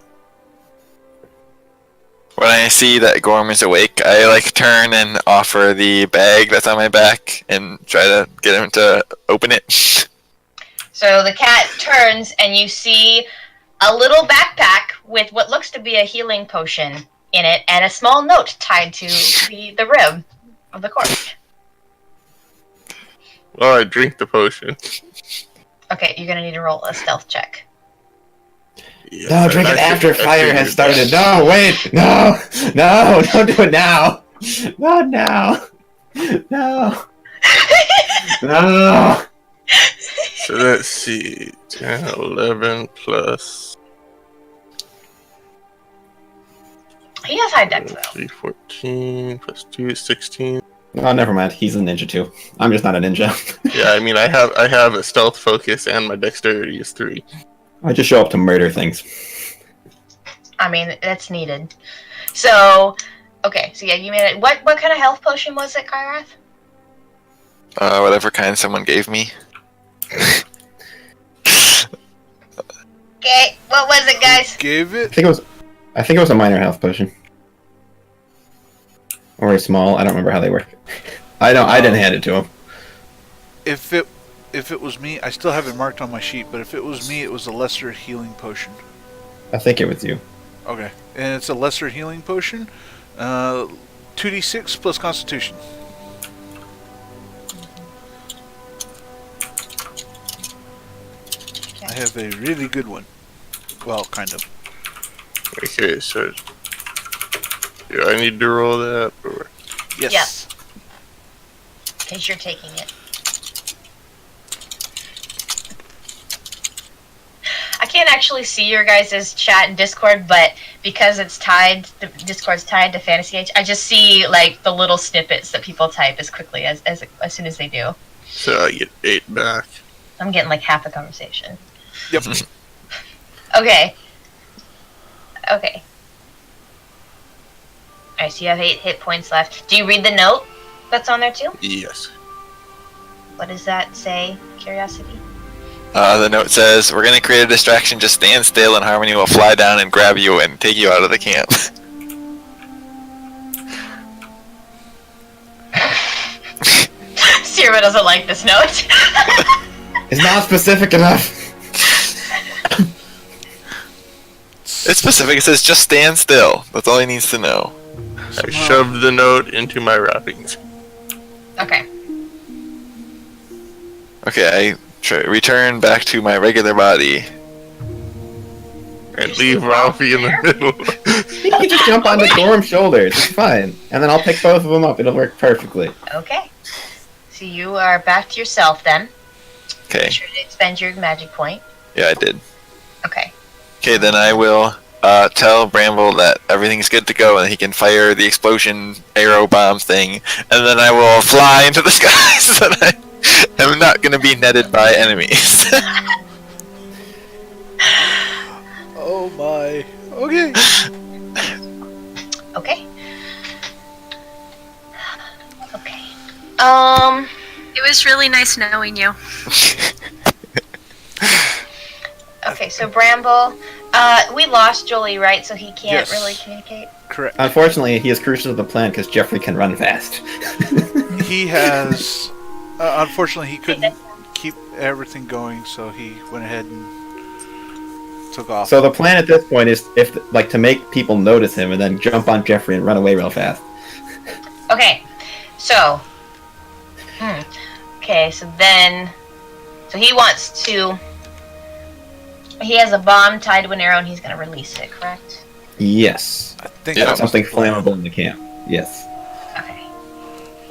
When I see that Gorm is awake, I turn and offer the bag that's on my back and try to get him to open it. So the cat turns, and you see a little backpack with what looks to be a healing potion in it and a small note tied to the rib of the corpse. Well, I drink the potion. Okay, you're gonna need to roll a stealth check. Yes, No, drink it after fire has started. No, wait! No! No! Don't do it now! Not now! No! No! So let's see. 10, 11 plus He has high dex though. 3, 14 plus 2 is 16. Oh, never mind. He's a ninja too. I'm just not a ninja. Yeah, I mean, I have a stealth focus and my dexterity is 3. I just show up to murder things. I mean, that's needed. So, okay, so yeah, you made it. What kind of health potion was it, Kyrath? Whatever kind someone gave me. Okay, what was it, guys? Gave I it. think it was a minor health potion. Or a small. I don't remember how they work. I didn't hand it to him. If it was me, I still have it marked on my sheet. But if it was me, it was a lesser healing potion. I think it was you. Okay, and it's a lesser healing potion. 2d6 plus Constitution. I have a really good one. Well, kind of. Okay, so do I need to roll that? Or? Yes. Because you're taking it. I can't actually see your guys' chat in Discord, but because it's tied, the Discord's tied to Fantasy Age, I just see like the little snippets that people type as quickly as soon as they do. So I get 8 back. I'm getting like half a conversation. Yep. Okay. Okay. Alright, so you have 8 hit points left. Do you read the note that's on there too? Yes. What does that say? Curiosity? The note says, "We're gonna create a distraction. Just stand still, and Harmony will fly down and grab you and take you out of the camp." Sierra doesn't like this note. It's not specific enough. It's specific. It says, "Just stand still." That's all he needs to know. I shoved the note into my wrappings. Okay. Okay, I return back to my regular body. And leave Ralphie in the middle. You can just jump onto Gorm's shoulders. It's fine. And then I'll pick both of them up. It'll work perfectly. Okay. So you are back to yourself then. Okay. Make sure to expend your magic point. Yeah, I did. Okay. Okay, then I will tell Bramble that everything's good to go and he can fire the explosion arrow bomb thing, and then I will fly into the sky so that I am not going to be netted by enemies. Oh my. Okay. Okay. Okay. It was really nice knowing you. Okay, so Bramble, we lost Jolie, right? So he can't Yes. really communicate? Correct. Unfortunately, he is crucial to the plan because Jeffrey can run fast. He has. Unfortunately, he couldn't keep everything going, so he went ahead and took off. So the plan at this point is to make people notice him and then jump on Jeffrey and run away real fast. Okay, so... Okay, so then... So he wants to... He has a bomb tied to an arrow and he's going to release it, correct? Yes. I think Yeah. that was Something the plan. flammable in the camp. Yes. Okay.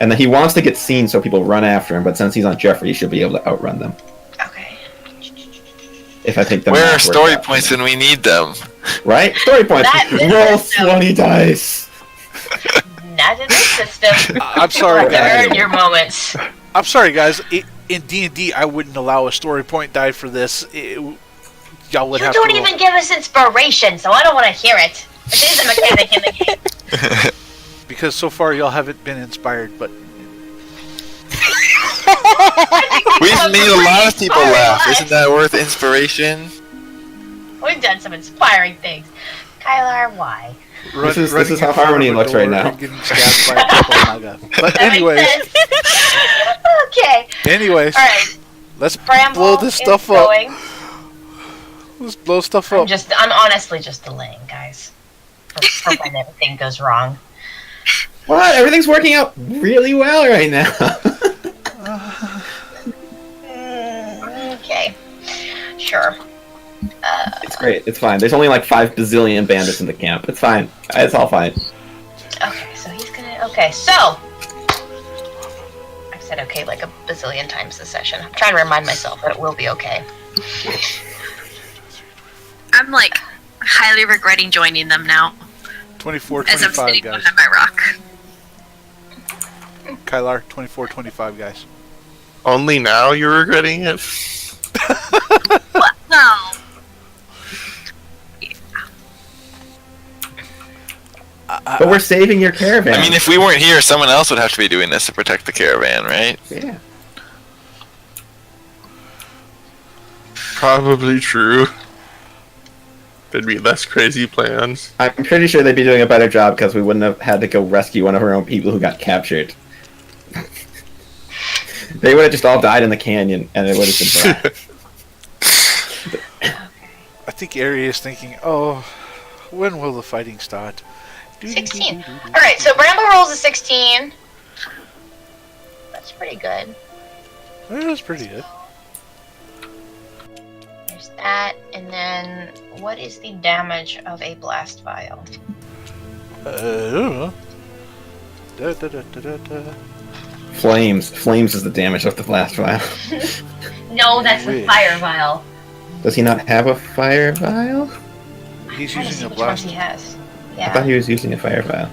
And then he wants to get seen so people run after him, but since he's on Jeffrey, he should be able to outrun them. Okay. If I think the Where are math works story out. points when we need them? Right? Story points! That is Roll system. 20 dice! Not in this system. I'm sorry, You have to guys. earn your moments. I'm sorry, guys. In D&D, I wouldn't allow a story point die for this. Y'all would You have don't to roll. even give us inspiration, so I don't want to hear it. It is a mechanic in the game. Because so far y'all haven't been inspired, but We've made a lot of people laugh. Isn't that worth inspiration? We've done some inspiring things. Kylar, why? run, This is running how in front Harmony of a looks right door now. and getting stabbed by a couple. Oh my god. But That anyways, makes sense. Okay. anyways, All right. let's Bramble blow this is stuff up. going. Let's blow stuff I'm up. I'm honestly just delaying, guys. For when everything goes wrong. What? Everything's working out really well right now. Okay. Sure. It's great. It's fine. There's only like 5 bazillion bandits in the camp. It's fine. It's all fine. Okay, so he's gonna. Okay, so. I've said okay like a bazillion times this session. I'm trying to remind myself that it will be okay. I'm like highly regretting joining them now. 24, As I'm 25, sitting guys. behind my rock. Kylar, 24, 25, guys. Only now you're regretting it? What? No. But we're saving your caravan. I mean, if we weren't here, someone else would have to be doing this to protect the caravan, right? Yeah. Probably true. There'd be less crazy plans. I'm pretty sure they'd be doing a better job because we wouldn't have had to go rescue one of our own people who got captured. They would have just all died in the canyon, and it would have been bad. I think Ari is thinking, oh, when will the fighting start? 16. Alright, so Bramble rolls a 16. That's pretty good. That was pretty good. There's that, and then what is the damage of a blast vial? I don't know. Da, da, da, da, da, da. Flames. Flames is the damage of the blast vial. No, that's the Wait. fire vial. Does he not have a fire vial? He's Trying to see using a which ones blast. he has. I thought Yeah. he was using a fire vial.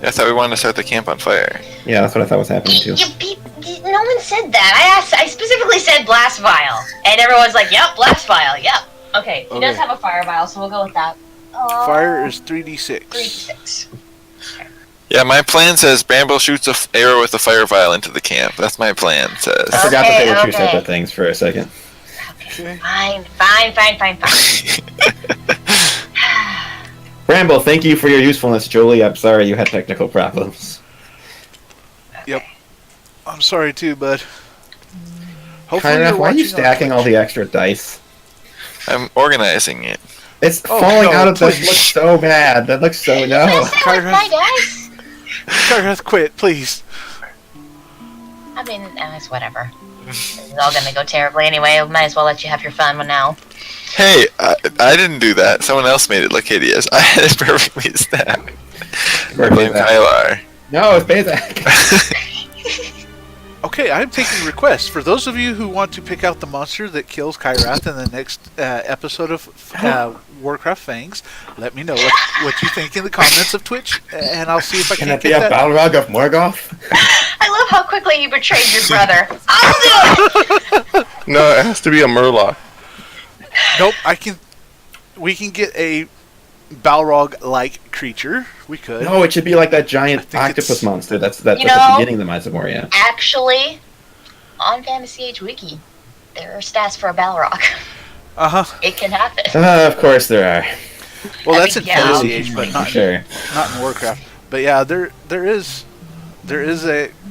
I thought we wanted to set the camp on fire. Yeah, that's what I thought was happening too. No one said that. I specifically said blast vial, and everyone's like, "Yep, blast vial. Yep." Okay, he does Okay. have a fire vial, so we'll go with that. Fire is 3d6. 3d6. Yeah, my plan says Bramble shoots a arrow with a fire vial into the camp. That's my plan. Says. I forgot that they were two Okay. separate things for a second. Okay. Fine. Bramble, thank you for your usefulness, Julie. I'm sorry you had technical problems. Yep. I'm sorry too, bud. Hopefully Kyra, you're why are you watching on stacking all Twitch. the extra dice? I'm organizing it. It's Oh, falling no, out of this. please. Looks so bad. That looks so no. That's not with my dice. Kyra, quit, please. I mean, it's whatever. This is all gonna go terribly anyway. I might as well let you have your fun now. Hey, I didn't do that. Someone else made it look hideous. I had it perfectly stacked. Blame Kylar. No, it's Bezak. Okay, I'm taking requests. For those of you who want to pick out the monster that kills Kyrath in the next episode of Warcraft Fangs, let me know what you think in the comments of Twitch, and I'll see if I Can can it be get a that. Balrog of Morgoth? I love how quickly you betrayed your brother. I'll do it. No, it has to be a Murloc. Nope, we can get a Balrog-like creature. We could. No, it should be like that I giant think octopus it's- monster that's at You the know- beginning of the Mice of Moria. Actually, on Fantasy Age Wiki, there are stats for a Balrog. Uh-huh. It can happen. Of course there are. Well, I that's mean, in yeah. Fantasy Age, but not Sure. in Warcraft. But yeah, there is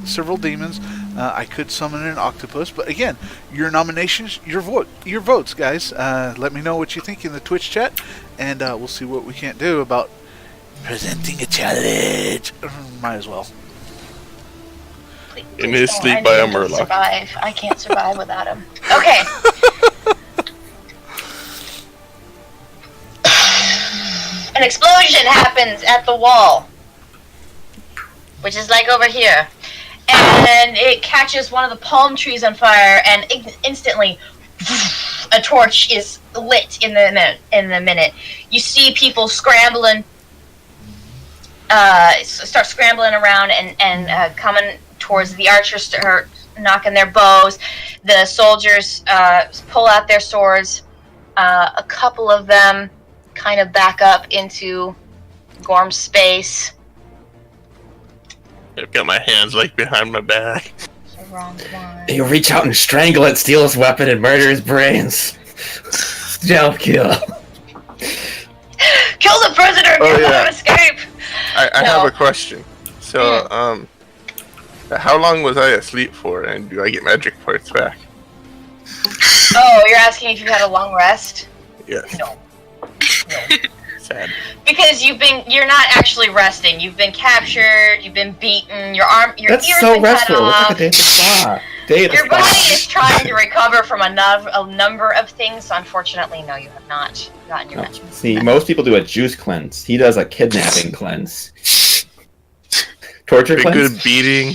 several demons. I could summon an octopus, but again, your nominations, your votes, guys. Let me know what you think in the Twitch chat, and we'll see what we can't do about presenting a challenge. Might as well. In his Please sleep don't. by I a need him to Murloc. survive. I can't survive without him. Okay. An explosion happens at the wall, which is like over here, and it catches one of the palm trees on fire, and instantly a torch is lit in the minute. You see people scrambling, start scrambling around and coming towards the archers, start knocking their bows. The soldiers pull out their swords. A couple of them kind of back up into Gorm's space. I've got my hands like behind my back. The wrong one. You reach out and strangle it, steal his weapon, and murder his brains. Stealth kill. Kill the prisoner! Oh, Get yeah. him escape! I No. have a question. So, how long was I asleep for, and do I get magic parts back? Oh, you're asking if you had a long rest? Yes. No. Sad. Because you're not actually resting. You've been captured. You've been beaten. Your That's ears so been restful. cut It's like off. a day at the spa. Day at the Your spa. body is trying to recover from a number of things. So unfortunately, no, you have not gotten your Oh, Vechaunus. see, most people do a juice cleanse. He does a kidnapping cleanse. Torture A cleanse? good beating.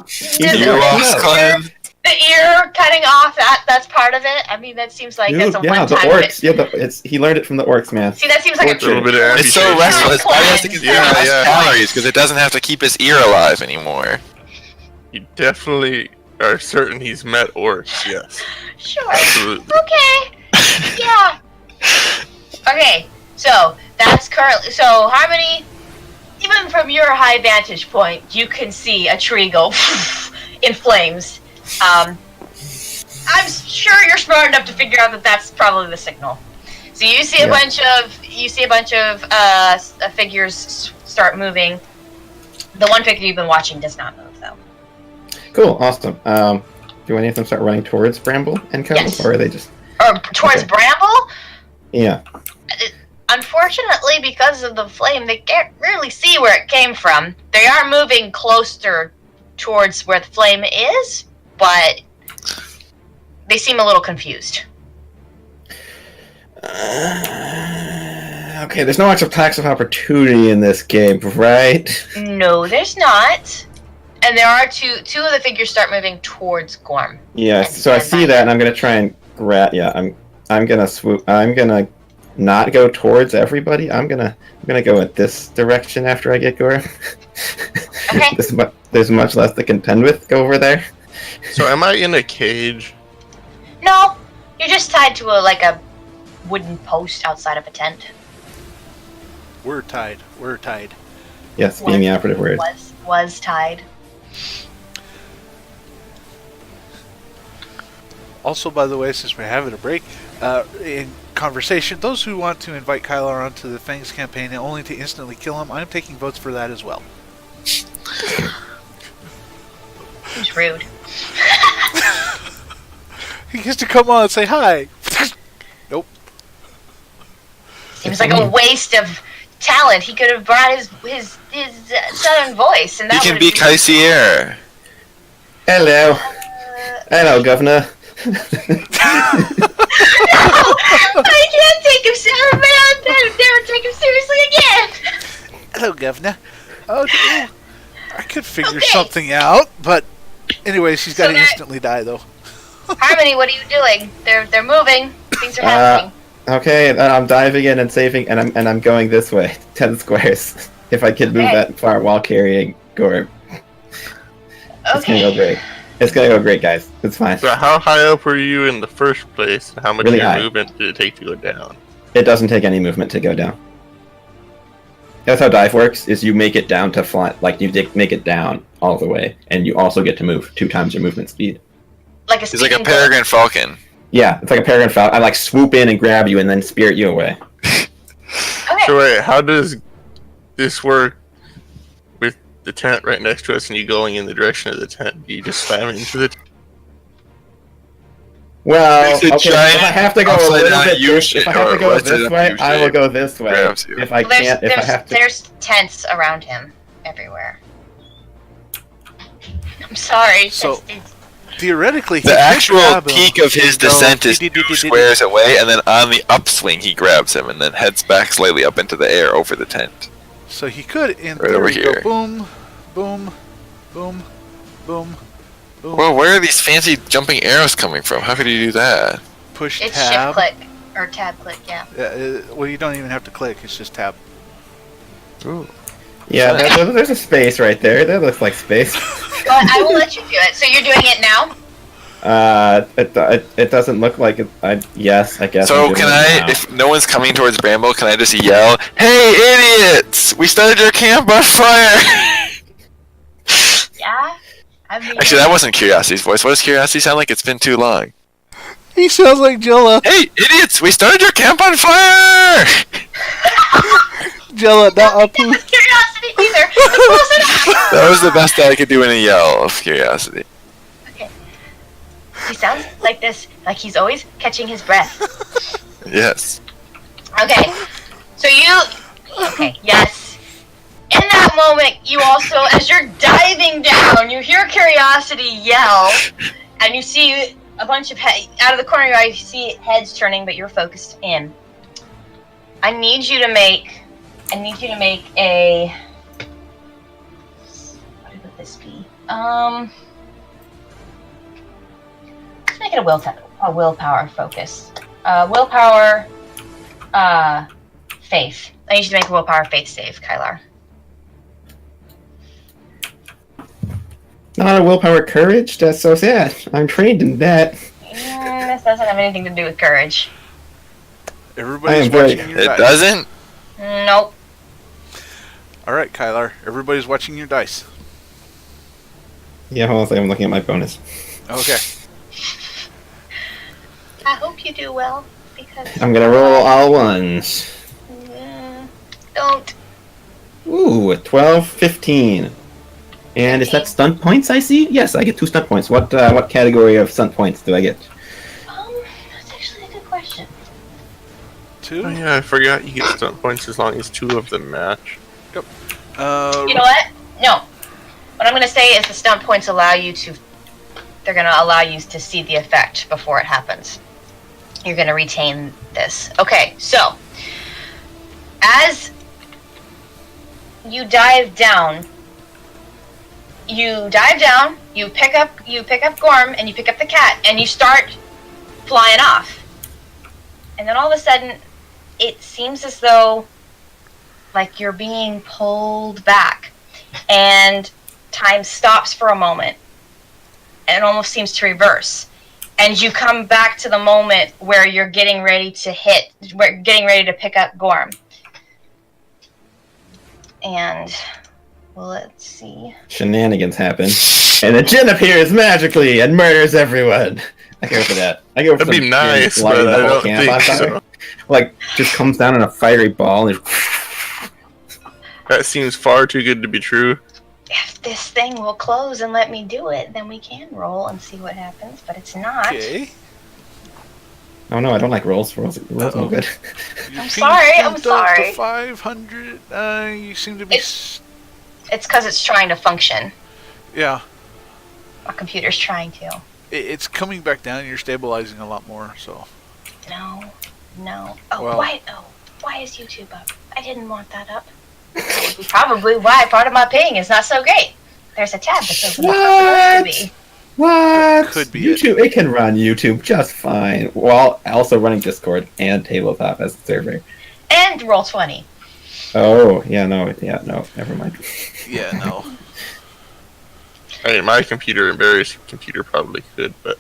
He's a Dude, You good lost, hero. Clem. The ear cutting off, that's part of it. I mean, that seems like Dude, that's a yeah, the one-time orcs. fix. Yeah, he learned it from the orcs, man. See, that seems like a Torture. A little bit of It's so amputation. restful. His body has to consume Yeah, less yeah. calories because it doesn't have to keep his ear alive anymore. You definitely are certain he's met orcs. Yes. Sure. Absolutely. Okay. Yeah. Okay. So that's currently. So Harmony, even from your high vantage point, you can see a tree go in flames. I'm sure you're smart enough to figure out that that's probably the signal. So you see a bunch of figures start moving. The one figure you've been watching does not move, though. Cool, awesome. Do any of them start running towards Bramble and Co? Yes. Or are they just... Or towards Okay. Bramble. Yeah. Unfortunately, because of the flame, they can't really see where it came from. They are moving closer towards where the flame is, but they seem a little confused. Okay, there's no actual attacks of opportunity in this game, right? No, there's not. And there are two of the figures start moving towards Gorm. Yeah, And so I see that, and I'm gonna try and grab... Yeah, I'm gonna swoop... I'm gonna not go towards everybody. I'm gonna go in this direction after I get Gorm. Okay. There's much less to contend with. Go over there. So am I in a cage? No, you're just tied to a wooden post outside of a tent. We're tied. Yes, being the operative word. Was tied. Also, by the way, since we're having a break, in conversation, those who want to invite Kylar onto the Fangs campaign only to instantly kill him, I'm taking votes for that as well. It's rude. He gets to come on and say hi. Nope. Seems like a waste of talent. He could have brought his southern voice, and He that can would be Kaisier. Hello. Hello, Governor. I can't take him seriously, man. I'll never take him seriously again. Hello, Governor. Oh, I could figure Okay. something out, but anyway, she's got So to instantly die, though. Harmony, what are you doing? They're moving. Things are happening. Okay, then I'm diving in and saving, and I'm going this way, 10 squares. If I could move Okay. that far while carrying Gorm. It's gonna go Okay. great. It's gonna go great, guys. It's fine. So how high up were you in the first place? How much Really of your high. movement did it take to go down? It doesn't take any movement to go down. That's how dive works, is you make it down to fly, like you make it down all the way, and you also get to move 2 times your movement speed. Like a He's like a speaking peregrine falcon. Yeah, it's like a peregrine falcon. I like swoop in and grab you and then spirit you away. Okay. So wait, how does this work with the tent right next to us and you going in the direction of the tent? Do you just slam into the tent? Well, Makes a okay, giant if I have to go a upside little down bit U-shape, if I have to or go what's this it, way, I will U-shape go this way. grabs you. If I Well, can't, if I have to... there's tents around him everywhere. I'm sorry. So- it's- Theoretically, he The could actual grab him peak of his and go, descent is "Dee-dee-dee-dee-dee-dee." 2 squares away, and then on the upswing he grabs him and then heads back slightly up into the air over the tent. So he could, in Right over theory, go here. boom, boom, boom, boom, boom. Well, where are these fancy jumping arrows coming from? How could you do that? Push it's tab. shift click or tab click. Yeah. Well, you don't even have to click. It's just tab. Ooh. Yeah, there's a space right there. That looks like space. Well, I will let you do it. So you're doing it now. It doesn't look like it. Yes, I guess. So I'm can doing I, it now. if no one's coming towards Bramble, can I just yell, "Hey idiots! We started your camp on fire!" Yeah. I mean, Actually, that wasn't Curiosity's voice. What does Curiosity sound like? It's been too long. He sounds like Jella. Hey idiots! We started your camp on fire! Jella, not Apu. curiosity either. Close enough. That was the best I could do in a yell of Curiosity. Okay. He sounds like this, like he's always catching his breath. Yes. Okay, so okay, yes. In that moment, you also, as you're diving down, you hear Curiosity yell, and you see a bunch of out of the corner of your eye, you see heads turning, but you're focused in. I need you to make a. What would this be? Let's make it a willpower focus. Willpower. Faith. I need you to make a willpower faith save, Kylar. Not a willpower courage? That's so sad. I'm trained in that. This doesn't have anything to do with courage. Everybody's watching your It dice. doesn't? Nope. Alright, Kylar. Everybody's watching your dice. Yeah, hold on a second. I'm looking at my bonus. Okay. I hope you do well, because... I'm gonna roll all ones. Don't. Ooh, 12, 15. And is that stunt points I see? Yes, I get 2 stunt points. What category of stunt points do I get? That's actually a good question. 2? Oh yeah, I forgot you get stunt points as long as 2 of them match. Yep. You know what? No. What I'm going to say is the stunt points allow you to... They're going to allow you to see the effect before it happens. You're going to retain this. Okay, so... As you dive down, you pick up Gorm, and you pick up the cat, and you start flying off. And then all of a sudden, it seems as though, like, you're being pulled back, and time stops for a moment, and it almost seems to reverse. And you come back to the moment where you're getting ready to pick up Gorm. And let's see. Shenanigans happen, and a djinn appears magically and murders everyone. I go for that. I go for That'd some be nice, djinn lighting but the I whole don't camp think on fire. so. Like, just comes down in a fiery ball and That seems far too good to be true. If this thing will close and let me do it, then we can roll and see what happens, but it's not. Okay. oh no, I don't like rolls. Rolls no good. Your I'm ping sorry, I'm jumped up sorry. to 500. You seem to be... It's because it's trying to function. Yeah. Our computer's trying to. It's coming back down and you're stabilizing a lot more, so... No. Oh, Well- why is YouTube up? I didn't want that up. Probably why part of my ping is not so great. There's a tab that says it's supposed to be. What? Could be it. YouTube. It can run YouTube just fine, while also running Discord and Tabletop as the server. And Roll20. Oh, no, never mind. Yeah, no. I mean, my computer and Barry's computer probably could, but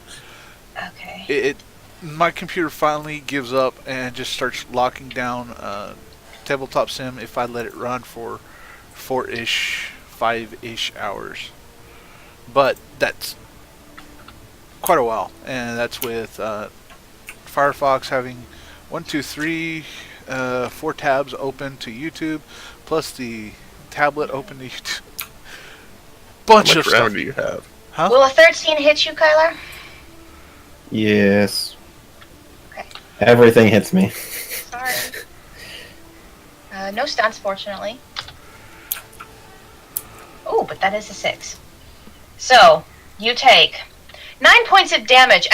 Okay. My computer finally gives up and just starts locking down Tabletop Sim if I let it run for 4-ish, 5-ish hours. But that's quite a while, and that's with Firefox having 4 tabs open to YouTube, plus the tablet open to YouTube. Bunch how of much RAM stuff. do you have? Huh? Will a 13 hit you, Kylar? Yes. Okay. Everything hits me. Sorry. No stunts, fortunately. Oh, but that is a 6. So, you take 9 points of damage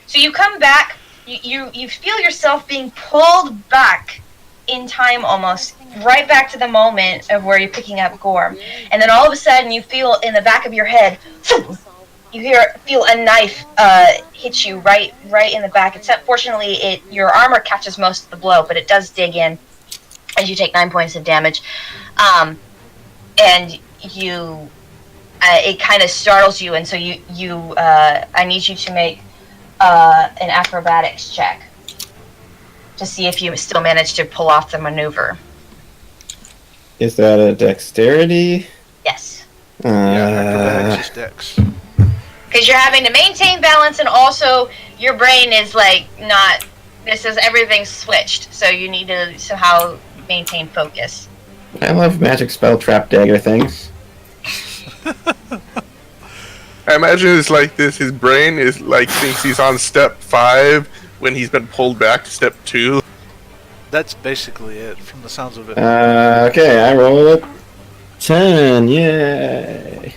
so you come back, you feel yourself being pulled back in time almost, right back to the moment of where you're picking up Gorm. And then all of a sudden you feel in the back of your head, you feel a knife hit you right in the back. Except fortunately your armor catches most of the blow, but it does dig in as you take 9 points of damage. And you it kind of startles you, and so I need you to make an acrobatics check to see if you still manage to pull off the maneuver. Is that a dexterity? Yes. Acrobatics is dex. Because you're having to maintain balance, and also your brain is like not. This is everything's switched, so you need to somehow maintain focus. I love magic spell trap dagger things. I imagine it's like this. His brain is like thinks he's on step 5 when he's been pulled back to step 2. That's basically it, from the sounds of it. Okay, I rolled a 10. Yay!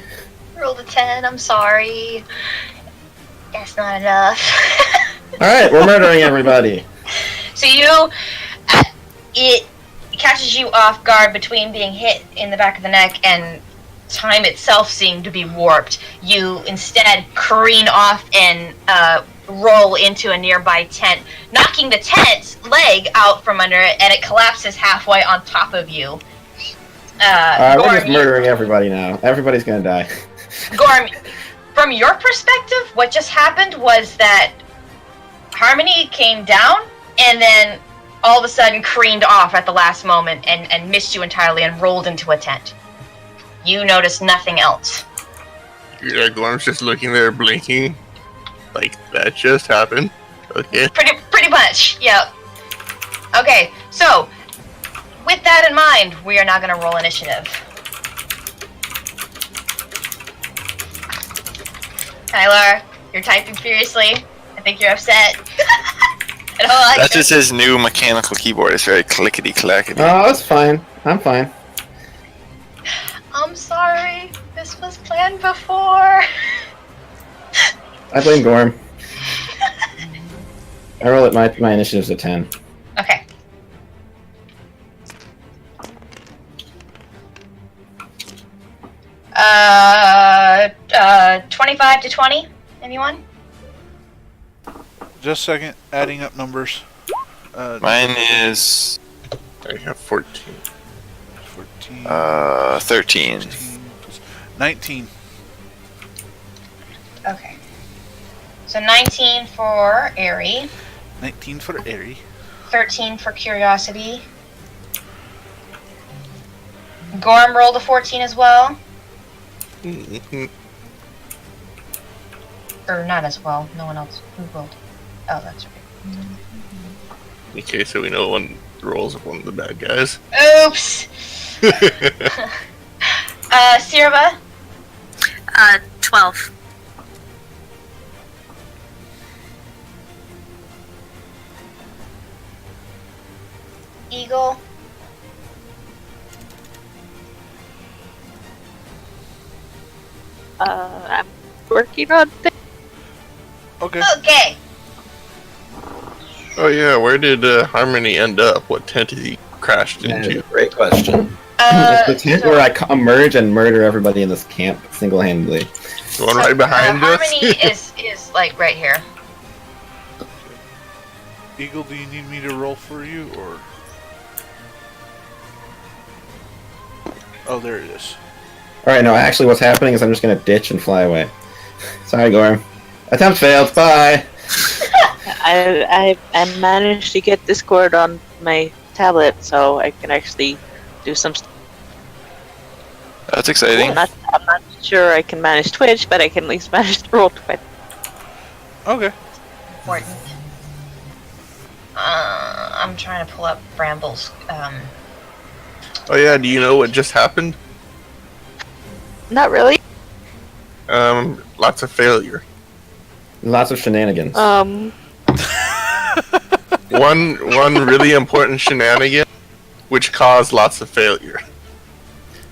Rolled a 10. I'm sorry. That's not enough. Alright, we're murdering everybody. So it catches you off guard between being hit in the back of the neck and time itself seemed to be warped. You instead careen off and roll into a nearby tent, knocking the tent's leg out from under it, and it collapses halfway on top of you. We're Gorm, just murdering everybody now. Everybody's gonna die. Gorm, from your perspective, what just happened was that Harmony came down and then all of a sudden careened off at the last moment and missed you entirely and rolled into a tent. You noticed nothing else. Yeah, Gorm's just looking there, blinking, like that just happened. Okay. Pretty much, yep. Okay, so with that in mind, we are now going to roll initiative. Tyler, you're typing furiously. I think you're upset. I don't like That's it. just his new mechanical keyboard. It's very clickety clackety. Oh, that's fine. I'm fine. I'm sorry. This was planned before. I blame Gorm. I roll it. My initiative's a 10. Okay. Uh, 25 to 20. Anyone? Just a second, adding up numbers. Mine is I have 14. 14. 13. 19. Okay. So 19 for Airy, 19 for Airy. 13 for Curiosity. Gorm rolled a 14 as well. Mhm. Or not as well. No one else. Who rolled? Oh, that's right. Okay, so we know one rolls of one of the bad guys. Oops! Sirva? 12. Eagle? I'm working on things. Okay. Okay. Oh yeah, where did Harmony end up? What tent did he crashed That is into? a great question. It's the tent where I emerge and murder everybody in this camp single-handedly. The one right behind us? Harmony is like right here. Eagle, do you need me to roll for you, or? Oh, there it is. Alright, no, actually what's happening is I'm just gonna ditch and fly away. Sorry, Gorm. Attempt failed, bye! I managed to get Discord on my tablet, so I can actually do some. That's exciting. I'm not sure I can manage Twitch, but I can at least manage to roll Twitch. Okay. Important. I'm trying to pull up Bramble's. Oh yeah, do you know what just happened? Not really. Lots of failure. Lots of shenanigans. One really important shenanigan, which caused lots of failure.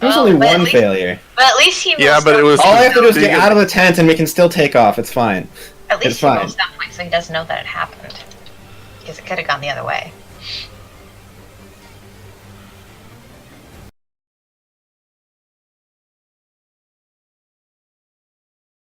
There's Oh, only but at one least- failure. But at least he rolls Yeah, but it was. All I have to do is get out of the tent and we can still take off. It's fine. At least it's he fine. rolls that point so he doesn't know that it happened. Because it could have gone the other way.